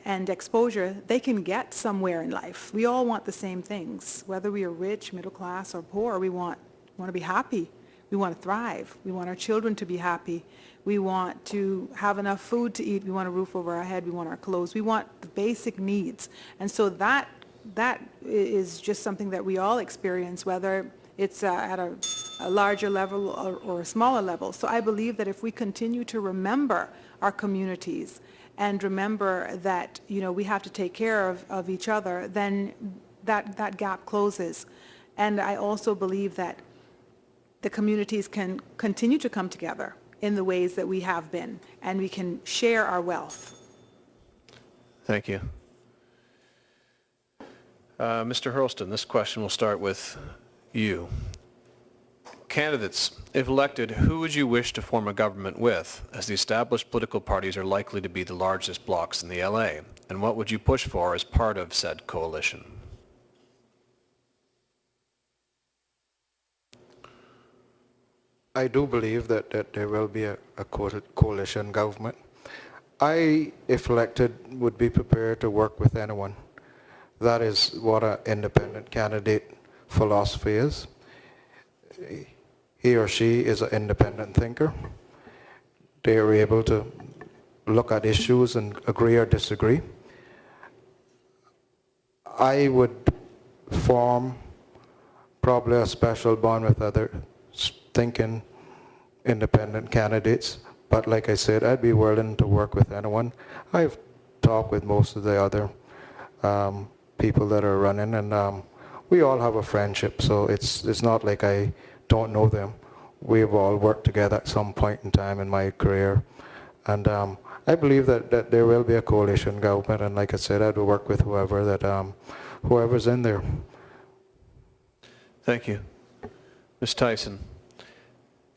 [SPEAKER 12] and exposure, they can get somewhere in life. We all want the same things. Whether we are rich, middle class, or poor, we want to be happy. We want to thrive. We want our children to be happy. We want to have enough food to eat. We want a roof over our head. We want our clothes. We want the basic needs. And so that that is just something that we all experience, whether it's at a larger level or a smaller level. So I believe that if we continue to remember our communities and remember that, you know, we have to take care of each other, then that gap closes. And I also believe that the communities can continue to come together in the ways that we have been, and we can share our wealth.
[SPEAKER 3] Thank you. Mr. Hurlston, this question will start with you. Candidates, if elected, who would you wish to form a government with, as the established political parties are likely to be the largest blocs in the LA? And what would you push for as part of said coalition?
[SPEAKER 11] I do believe that there will be a coalition government. I, if elected, would be prepared to work with anyone. That is what an independent candidate philosophy is. He or she is an independent thinker. They are able to look at issues and agree or disagree. I would form probably a special bond with other thinking independent candidates, but like I said, I'd be willing to work with anyone. I've talked with most of the other people that are running, and we all have a friendship, so it's not like I don't know them. We've all worked together at some point in time in my career, and I believe that there will be a coalition government, and like I said, I'd work with whoever's in there.
[SPEAKER 3] Thank you. Ms. Tyson.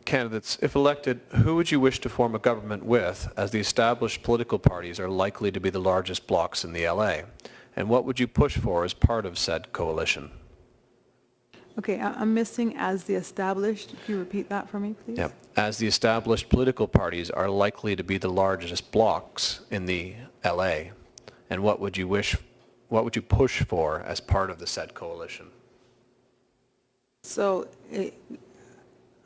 [SPEAKER 3] Candidates, if elected, who would you wish to form a government with, as the established political parties are likely to be the largest blocs in the LA? And what would you push for as part of said coalition?
[SPEAKER 12] Okay, I'm missing as the established. Can you repeat that for me, please?
[SPEAKER 3] Yep. As the established political parties are likely to be the largest blocs in the LA. And what would you push for as part of the said coalition?
[SPEAKER 12] So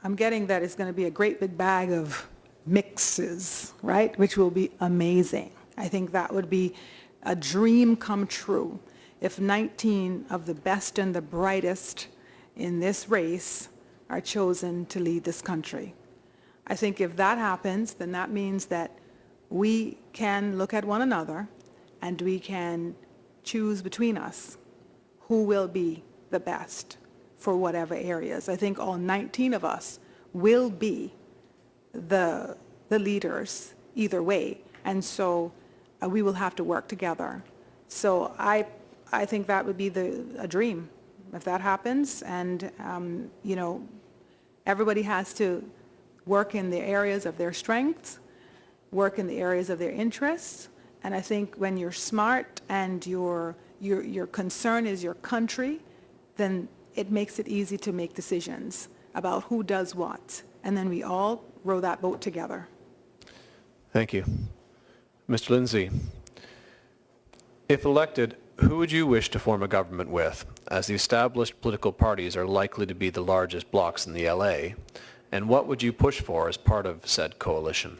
[SPEAKER 12] I'm getting that it's going to be a great big bag of mixes, right? Which will be amazing. I think that would be a dream come true if 19 of the best and the brightest in this race are chosen to lead this country. I think if that happens, then that means that we can look at one another and we can choose between us who will be the best for whatever areas. I think all 19 of us will be the leaders either way, and so we will have to work together. So I think that would be a dream if that happens, and you know, everybody has to work in the areas of their strengths, work in the areas of their interests, and I think when you're smart and your concern is your country, then it makes it easy to make decisions about who does what, and then we all row that boat together.
[SPEAKER 3] Thank you. Mr. Lindsay, if elected, who would you wish to form a government with, as the established political parties are likely to be the largest blocs in the LA, and what would you push for as part of said coalition?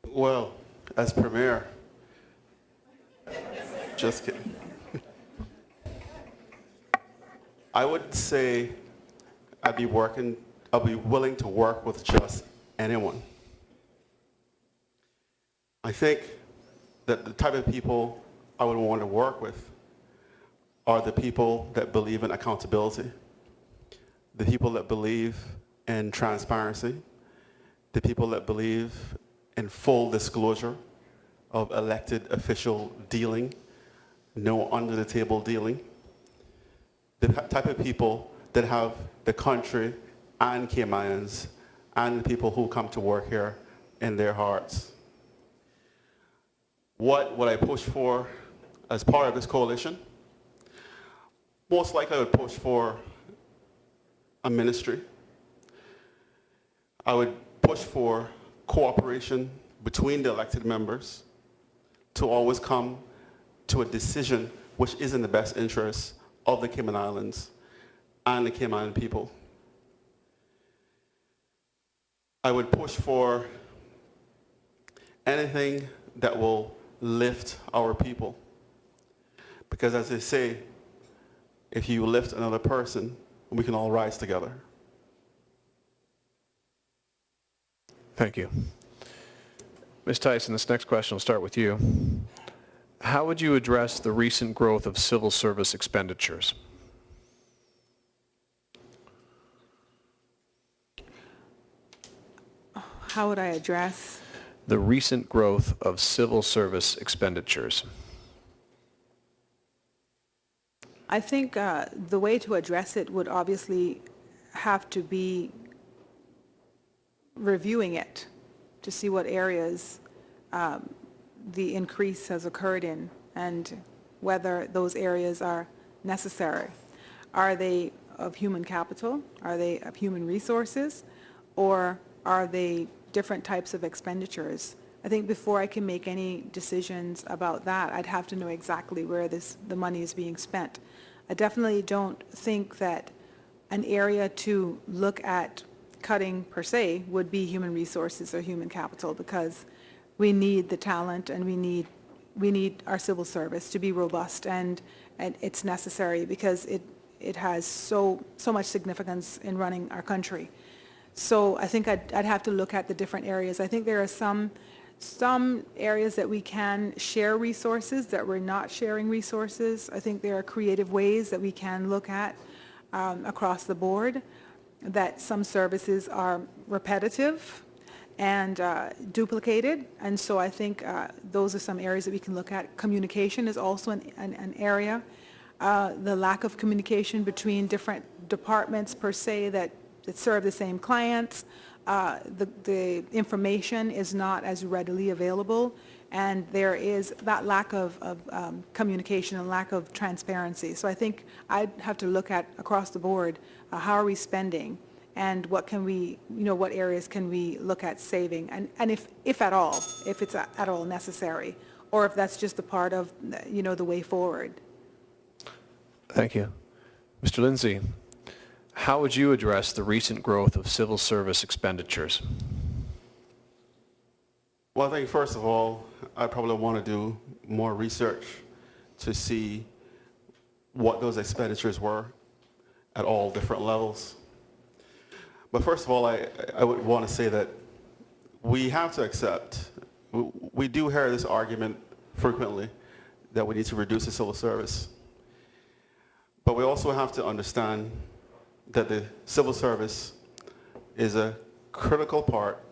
[SPEAKER 10] Well, as Premier, just kidding. I would say I'd be willing to work with just anyone. I think that the type of people I would want to work with are the people that believe in accountability, the people that believe in transparency, the people that believe in full disclosure of elected official dealing, no under-the-table dealing, the type of people that have the country and Cayman Islands and the people who come to work here in their hearts. What would I push for as part of this coalition? Most likely I would push for a ministry. I would push for cooperation between the elected members to always come to a decision which is in the best interest of the Cayman Islands and the Cayman Island people. I would push for anything that will lift our people. Because as they say, if you lift another person, we can all rise together.
[SPEAKER 3] Thank you. Ms. Tyson, this next question will start with you. How would you address the recent growth of civil service expenditures?
[SPEAKER 12] How would I address?
[SPEAKER 3] The recent growth of civil service expenditures.
[SPEAKER 12] I think the way to address it would obviously have to be reviewing it to see what areas the increase has occurred in and whether those areas are necessary. Are they of human capital? Are they of human resources? Or are they different types of expenditures? I think before I can make any decisions about that, I'd have to know exactly where the money is being spent. I definitely don't think that an area to look at cutting per se would be human resources or human capital, because we need the talent and we need our civil service to be robust, and it's necessary because it has so much significance in running our country. So I think I'd have to look at the different areas. I think there are some areas that we can share resources that we're not sharing resources. I think there are creative ways that we can look at across the board, that some services are repetitive and duplicated, and so I think those are some areas that we can look at. Communication is also an area. The lack of communication between different departments per se that serve the same clients. The information is not as readily available, and there is that lack of communication and lack of transparency. So I think I'd have to look at across the board, how are we spending, and what can we, what areas can we look at saving, and if at all, if it's at all necessary, or if that's just a part of, the way forward.
[SPEAKER 3] Thank you. Mr. Lindsay, how would you address the recent growth of civil service expenditures?
[SPEAKER 10] Well, I think first of all, I probably want to do more research to see what those expenditures were at all different levels. But first of all, I would want to say that we have to accept, we do hear this argument frequently that we need to reduce the civil service. But we also have to understand that the civil service is a critical part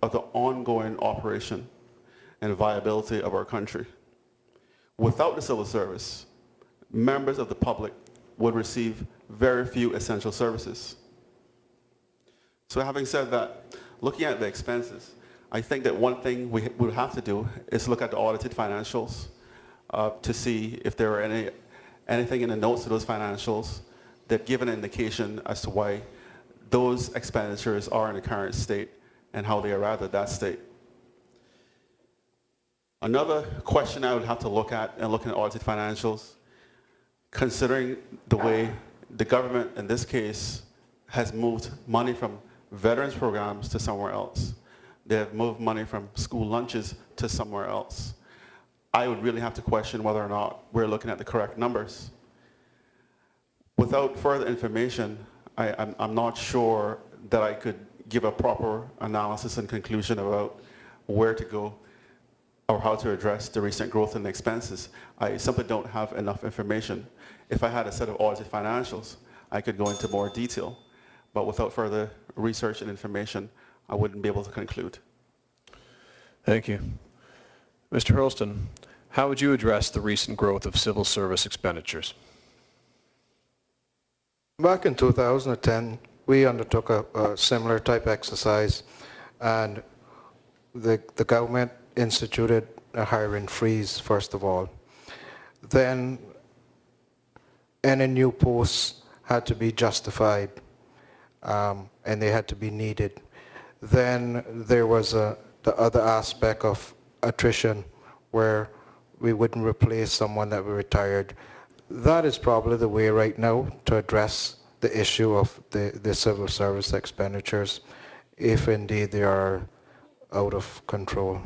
[SPEAKER 10] of the ongoing operation and viability of our country. Without the civil service, members of the public would receive very few essential services. So having said that, looking at the expenses, I think that one thing we would have to do is look at the audited financials to see if there are anything in the notes of those financials that give an indication as to why those expenditures are in the current state and how they arrived at that state. Another question I would have to look at in looking at audited financials, considering the way the government in this case has moved money from veterans programs to somewhere else. They have moved money from school lunches to somewhere else. I would really have to question whether or not we're looking at the correct numbers. Without further information, I'm not sure that I could give a proper analysis and conclusion about where to go or how to address the recent growth in the expenses. I simply don't have enough information. If I had a set of audited financials, I could go into more detail. But without further research and information, I wouldn't be able to conclude.
[SPEAKER 3] Thank you. Mr. Hurlston, how would you address the recent growth of civil service expenditures?
[SPEAKER 11] Back in 2010, we undertook a similar type exercise, and the government instituted a hiring freeze, first of all. Then any new posts had to be justified, and they had to be needed. Then there was the other aspect of attrition, where we wouldn't replace someone that we retired. That is probably the way right now to address the issue of the civil service expenditures, if indeed they are out of control.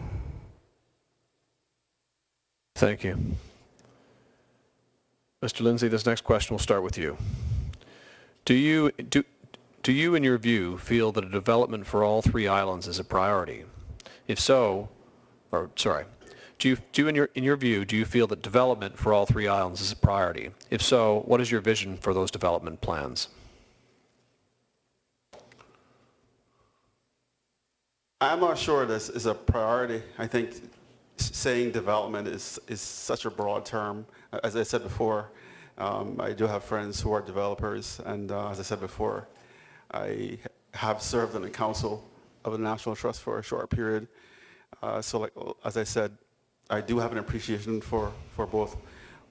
[SPEAKER 3] Thank you. Mr. Lindsay, this next question will start with you. Do you, in your view, feel that a development for all three islands is a priority? If so, in your view, do you feel that development for all three islands is a priority? If so, what is your vision for those development plans?
[SPEAKER 10] I'm not sure this is a priority. I think saying development is such a broad term. As I said before, I do have friends who are developers, and as I said before, I have served on the council of the National Trust for a short period. So like, as I said, I do have an appreciation for both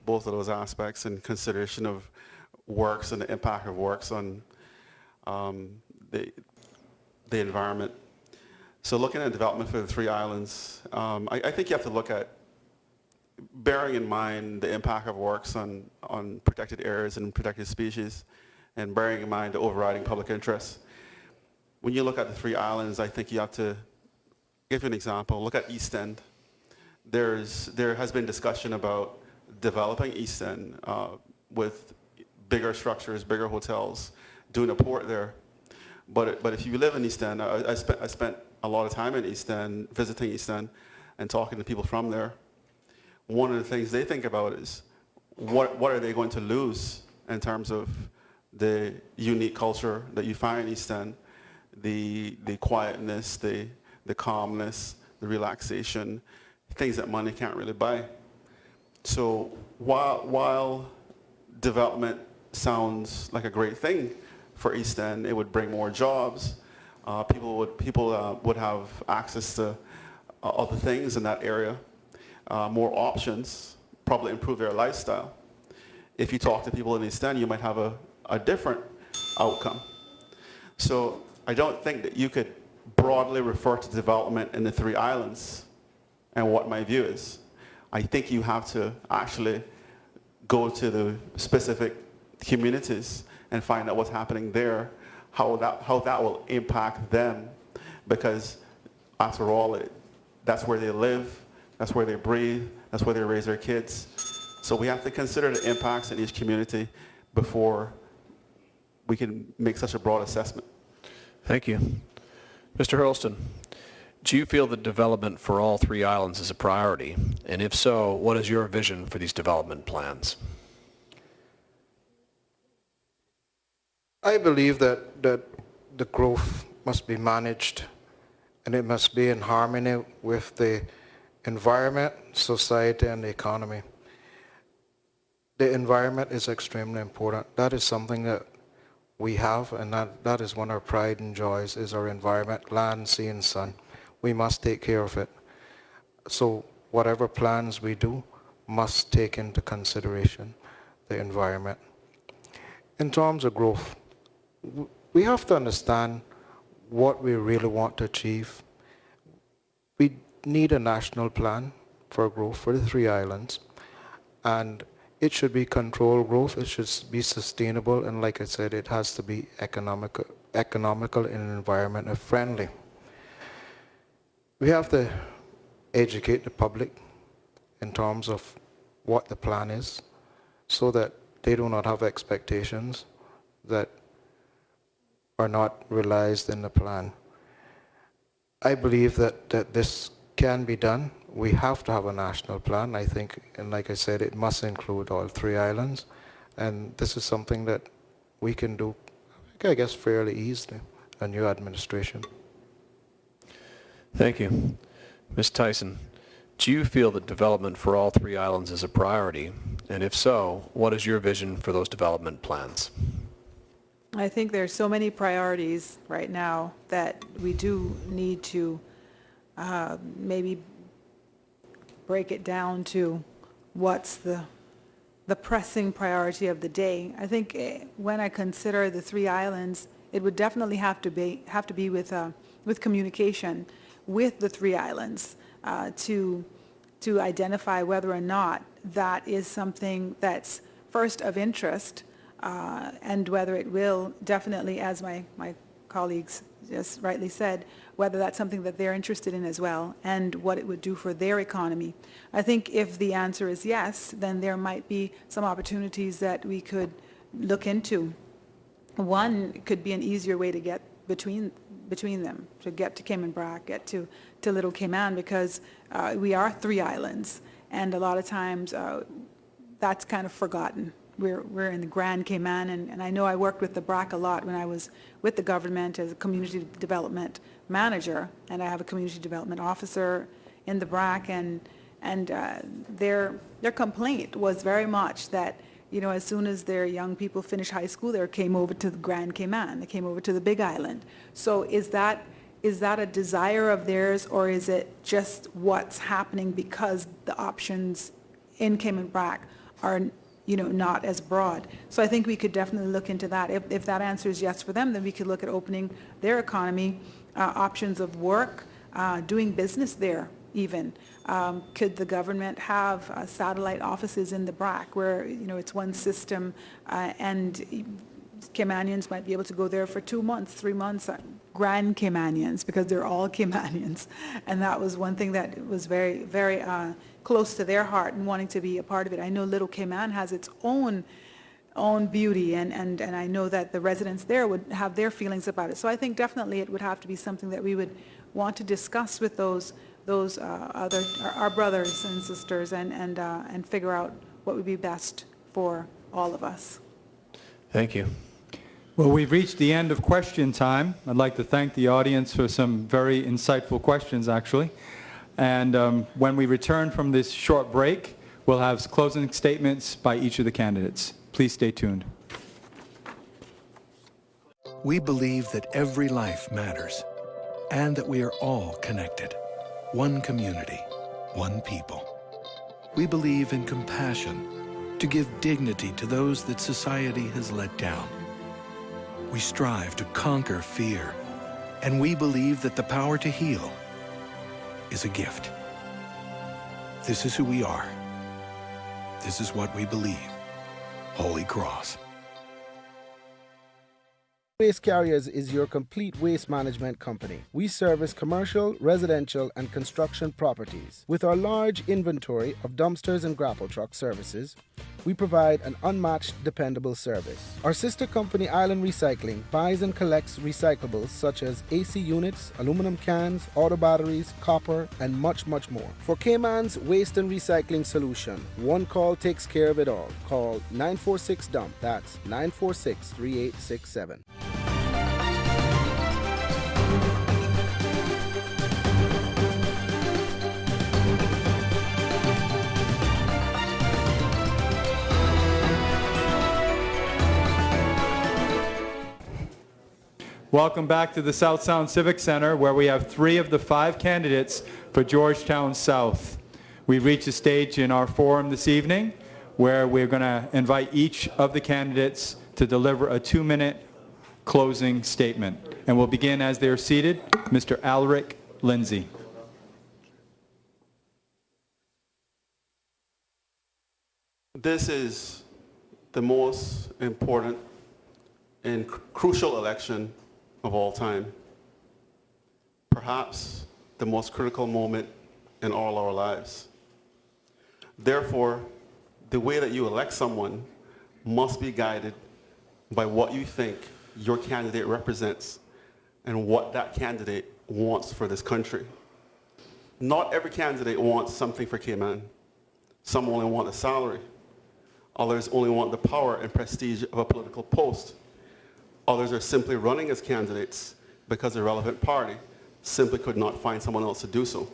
[SPEAKER 10] of those aspects and consideration of works and the impact of works on the environment. So looking at development for the three islands, I think you have to look at bearing in mind the impact of works on protected areas and protected species, and bearing in mind the overriding public interest. When you look at the three islands, I think you have to give you an example. Look at East End. There has been discussion about developing East End with bigger structures, bigger hotels, doing a port there. But if you live in East End, I spent a lot of time in East End, visiting East End, and talking to people from there. One of the things they think about is what are they going to lose in terms of the unique culture that you find in East End, the quietness, the calmness, the relaxation, things that money can't really buy. So while development sounds like a great thing for East End, it would bring more jobs. People would have access to other things in that area, more options, probably improve their lifestyle. If you talk to people in East End, you might have a different outcome. So I don't think that you could broadly refer to development in the three islands and what my view is. I think you have to actually go to the specific communities and find out what's happening there, how that will impact them, because after all, that's where they live, that's where they breathe, that's where they raise their kids. So we have to consider the impacts in each community before we can make such a broad assessment.
[SPEAKER 3] Thank you. Mr. Hurlston, do you feel that development for all three islands is a priority? And if so, what is your vision for these development plans?
[SPEAKER 11] I believe that the growth must be managed, and it must be in harmony with the environment, society, and the economy. The environment is extremely important. That is something that we have, and that is one of our pride and joys, is our environment, land, sea, and sun. We must take care of it. So whatever plans we do must take into consideration the environment. In terms of growth, we have to understand what we really want to achieve. We need a national plan for growth for the three islands, and it should be controlled growth, it should be sustainable, and like I said, it has to be economical and environmentally friendly. We have to educate the public in terms of what the plan is, so that they do not have expectations that are not realized in the plan. I believe that this can be done. We have to have a national plan, I think, and like I said, it must include all three islands, and this is something that we can do, I guess, fairly easily, a new administration.
[SPEAKER 3] Thank you. Ms. Tyson, do you feel that development for all three islands is a priority? And if so, what is your vision for those development plans?
[SPEAKER 12] I think there's so many priorities right now that we do need to maybe break it down to what's the pressing priority of the day. I think when I consider the three islands, it would definitely have to be with communication with the three islands to identify whether or not that is something that's first of interest, and whether it will definitely, as my colleagues just rightly said, whether that's something that they're interested in as well and what it would do for their economy. I think if the answer is yes, then there might be some opportunities that we could look into. One could be an easier way to get between them, to get to Cayman Brac, get to Little Cayman, because we are 3 islands, and a lot of times that's kind of forgotten. We're in the Grand Cayman, and I know I worked with the Brac a lot when I was with the government as a community development manager, and I have a community development officer in the Brac, and their complaint was very much that, you know, as soon as their young people finished high school, they came over to the Grand Cayman, they came over to the Big Island. So is that a desire of theirs, or is it just what's happening because the options in Cayman Brac are, you know, not as broad? So I think we could definitely look into that. If that answer is yes for them, then we could look at opening their economy, options of work, doing business there even. Could the government have satellite offices in the Brac where, you know, it's one system, and Caymanians might be able to go there for 2 months, 3 months, Grand Caymanians, because they're all Caymanians. And that was one thing that was very, very close to their heart and wanting to be a part of it. I know Little Cayman has its own beauty, and I know that the residents there would have their feelings about it. So I think definitely it would have to be something that we would want to discuss with those our brothers and sisters, and figure out what would be best for all of us.
[SPEAKER 3] Thank you.
[SPEAKER 4] Well, we've reached the end of question time. I'd like to thank the audience for some very insightful questions, actually. And when we return from this short break, we'll have closing statements by each of the candidates. Please stay tuned.
[SPEAKER 5] We believe that every life matters, and that we are all connected. One community, one people. We believe in compassion, to give dignity to those that society has let down. We strive to conquer fear, and we believe that the power to heal is a gift. This is who we are. This is what we believe. Holy Cross.
[SPEAKER 22] Waste Carriers is your complete waste management company. We service commercial, residential, and construction properties. With our large inventory of dumpsters and grapple truck services, we provide an unmatched, dependable service. Our sister company, Island Recycling, buys and collects recyclables such as AC units, aluminum cans, auto batteries, copper, and much, much more. For Cayman's waste and recycling solution, one call takes care of it all. Call 946-DUMP. That's 946-3867.
[SPEAKER 4] Welcome back to the South Sound Civic Centre, where we have 3 of the 5 candidates for Georgetown South. We've reached a stage in our forum this evening where we're going to invite each of the candidates to deliver a 2-minute closing statement. And we'll begin as they're seated. Mr. Alric Lindsay.
[SPEAKER 10] This is the most important and crucial election of all time. Perhaps the most critical moment in all our lives. Therefore, the way that you elect someone must be guided by what you think your candidate represents and what that candidate wants for this country. Not every candidate wants something for Cayman. Some only want a salary. Others only want the power and prestige of a political post. Others are simply running as candidates because the relevant party simply could not find someone else to do so.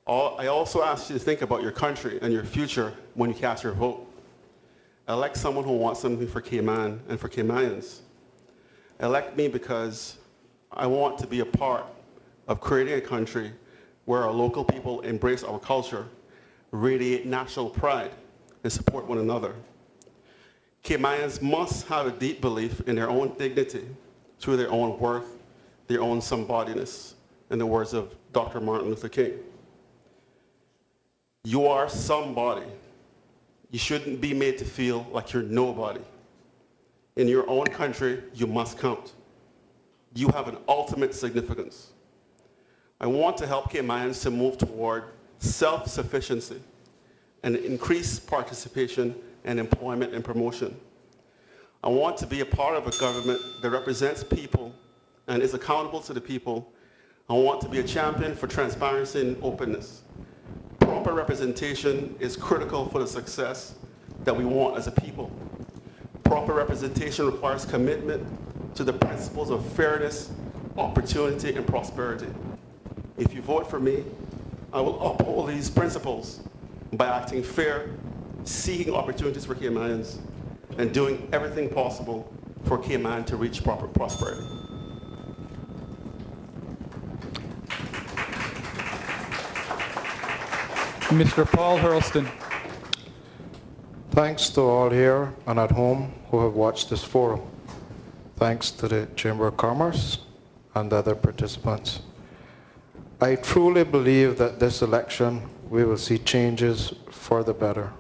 [SPEAKER 10] I also ask you to think about your country and your future when you cast your vote. Elect someone who wants something for Cayman and for Caymanians. Elect me because I want to be a part of creating a country where our local people embrace our culture, radiate national pride, and support one another. Caymanians must have a deep belief in their own dignity through their own worth, their own somebodyness, in the words of Dr. Martin Luther King. You are somebody. You shouldn't be made to feel like you're nobody. In your own country, you must count. you have an ultimate significance. I want to help Caymanians to move toward self-sufficiency and increase participation and employment and promotion. I want to be a part of a government that represents people and is accountable to the people. I want to be a champion for transparency and openness. Proper representation is critical for the success that we want as a people. Proper representation requires commitment to the principles of fairness, opportunity, and prosperity. If you vote for me, I will uphold these principles by acting fair, seeking opportunities for Caymanians, and doing everything possible for Cayman to reach proper prosperity.
[SPEAKER 11] Mr. Paul Hurlston. Thanks to all here and at home who have watched this forum. Thanks to the Chamber of Commerce and other participants. I truly believe that this election we will see changes for the better.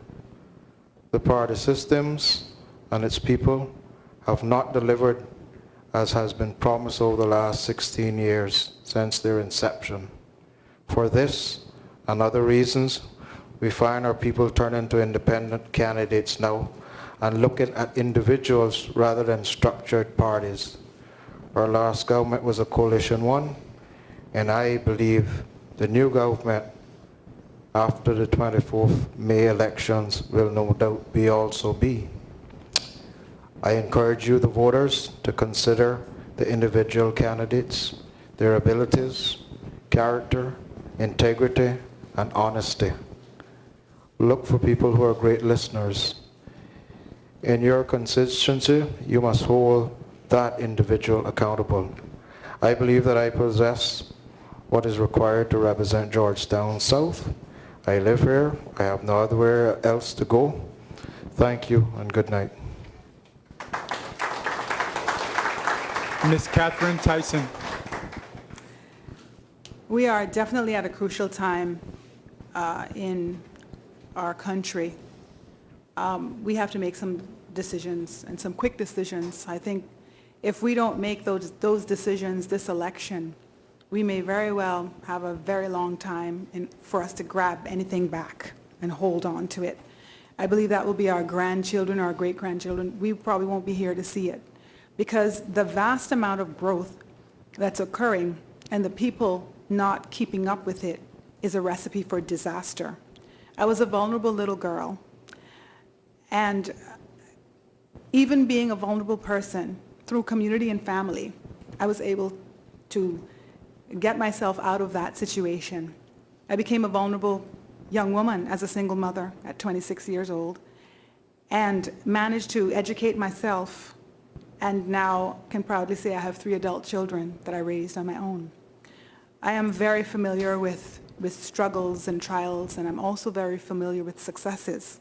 [SPEAKER 11] The party systems and its people have not delivered as has been promised over the last 16 years since their inception. For this and other reasons, we find our people turning to independent candidates now and looking at individuals rather than structured parties. Our last government was a coalition one, and I believe the new government after the 24th May elections will no doubt also be. I encourage you, the voters, to consider the individual candidates, their abilities, character, integrity, and honesty. Look for people who are great listeners. In your constituency, you must hold that individual accountable. I believe that I possess what is required to represent Georgetown South. I live here. I have no other else to go. Thank you and good night.
[SPEAKER 4] Ms. Catherine Tyson.
[SPEAKER 12] We are definitely at a crucial time in our country. We have to make some decisions, and some quick decisions. I think if we don't make those decisions this election, we may very well have a very long time for us to grab anything back and hold on to it. I believe that will be our grandchildren, our great-grandchildren. We probably won't be here to see it, because the vast amount of growth that's occurring and the people not keeping up with it is a recipe for disaster. I was a vulnerable little girl, and even being a vulnerable person, through community and family, I was able to get myself out of that situation. I became a vulnerable young woman as a single mother at 26 years old, and managed to educate myself, and now can proudly say I have 3 adult children that I raised on my own. I am very familiar with struggles and trials, and I'm also very familiar with successes.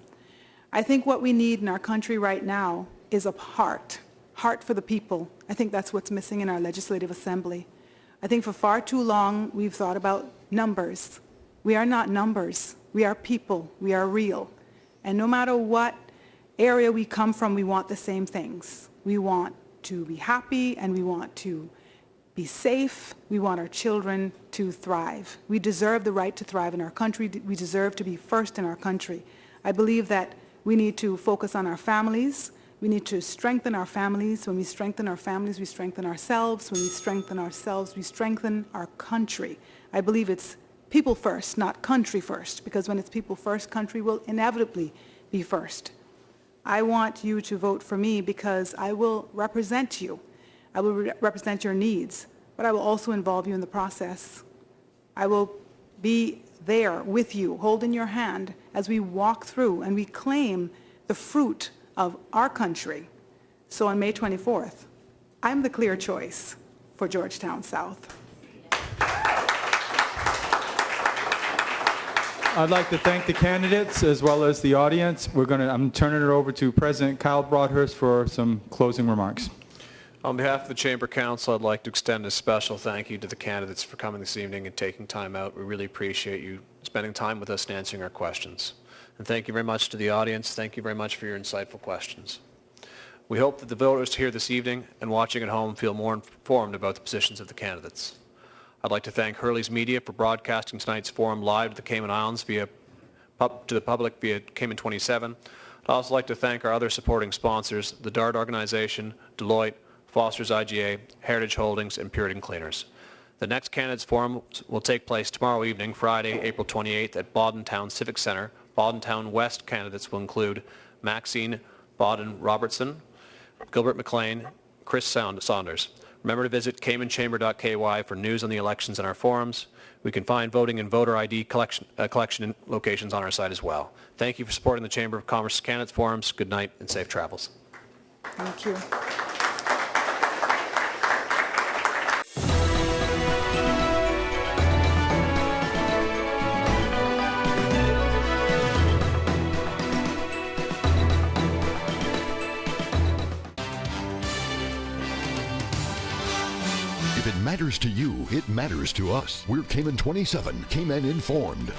[SPEAKER 12] I think what we need in our country right now is a heart for the people. I think that's what's missing in our legislative assembly. I think for far too long we've thought about numbers. We are not numbers. We are people. We are real. And no matter what area we come from, we want the same things. We want to be happy, and we want to be safe. We want our children to thrive. We deserve the right to thrive in our country. We deserve to be first in our country. I believe that we need to focus on our families. We need to strengthen our families. When we strengthen our families, we strengthen ourselves. When we strengthen ourselves, we strengthen our country. I believe it's people first, not country first, because when it's people first, country will inevitably be first. I want you to vote for me because I will represent you. I will represent your needs, but I will also involve you in the process. I will be there with you, holding your hand as we walk through and we claim the fruit of our country. So on May 24th, I'm the clear choice for Georgetown South.
[SPEAKER 4] I'd like to thank the candidates as well as the audience. I'm turning it over to President Kyle Broadhurst for some closing remarks.
[SPEAKER 3] On behalf of the Chamber Council, I'd like to extend a special thank you to the candidates for coming this evening and taking time out. We really appreciate you spending time with us and answering our questions. And thank you very much to the audience. Thank you very much for your insightful questions. We hope that the voters here this evening and watching at home feel more informed about the positions of the candidates. I'd like to thank Hurley's Media for broadcasting tonight's forum live to the Cayman Islands to the public via Cayman 27. I'd also like to thank our other supporting sponsors, the DART Organization, Deloitte, Foster's IGA, Heritage Holdings, and Puritan Cleaners. The next candidates forum will take place tomorrow evening, Friday, April 28th at Bawden Town Civic Centre. Bawden Town West candidates will include Maxine Bawden-Robertson, Gilbert McLean, Chris Saunders. Remember to visit caymanchamber.ky for news on the elections and our forums. We can find voting and voter ID collection locations on our site as well. Thank you for supporting the Chamber of Commerce Candidates Forums. Good night and safe travels.
[SPEAKER 12] Thank you.
[SPEAKER 2] If it matters to you, it matters to us. We're Cayman 27, Cayman Informed.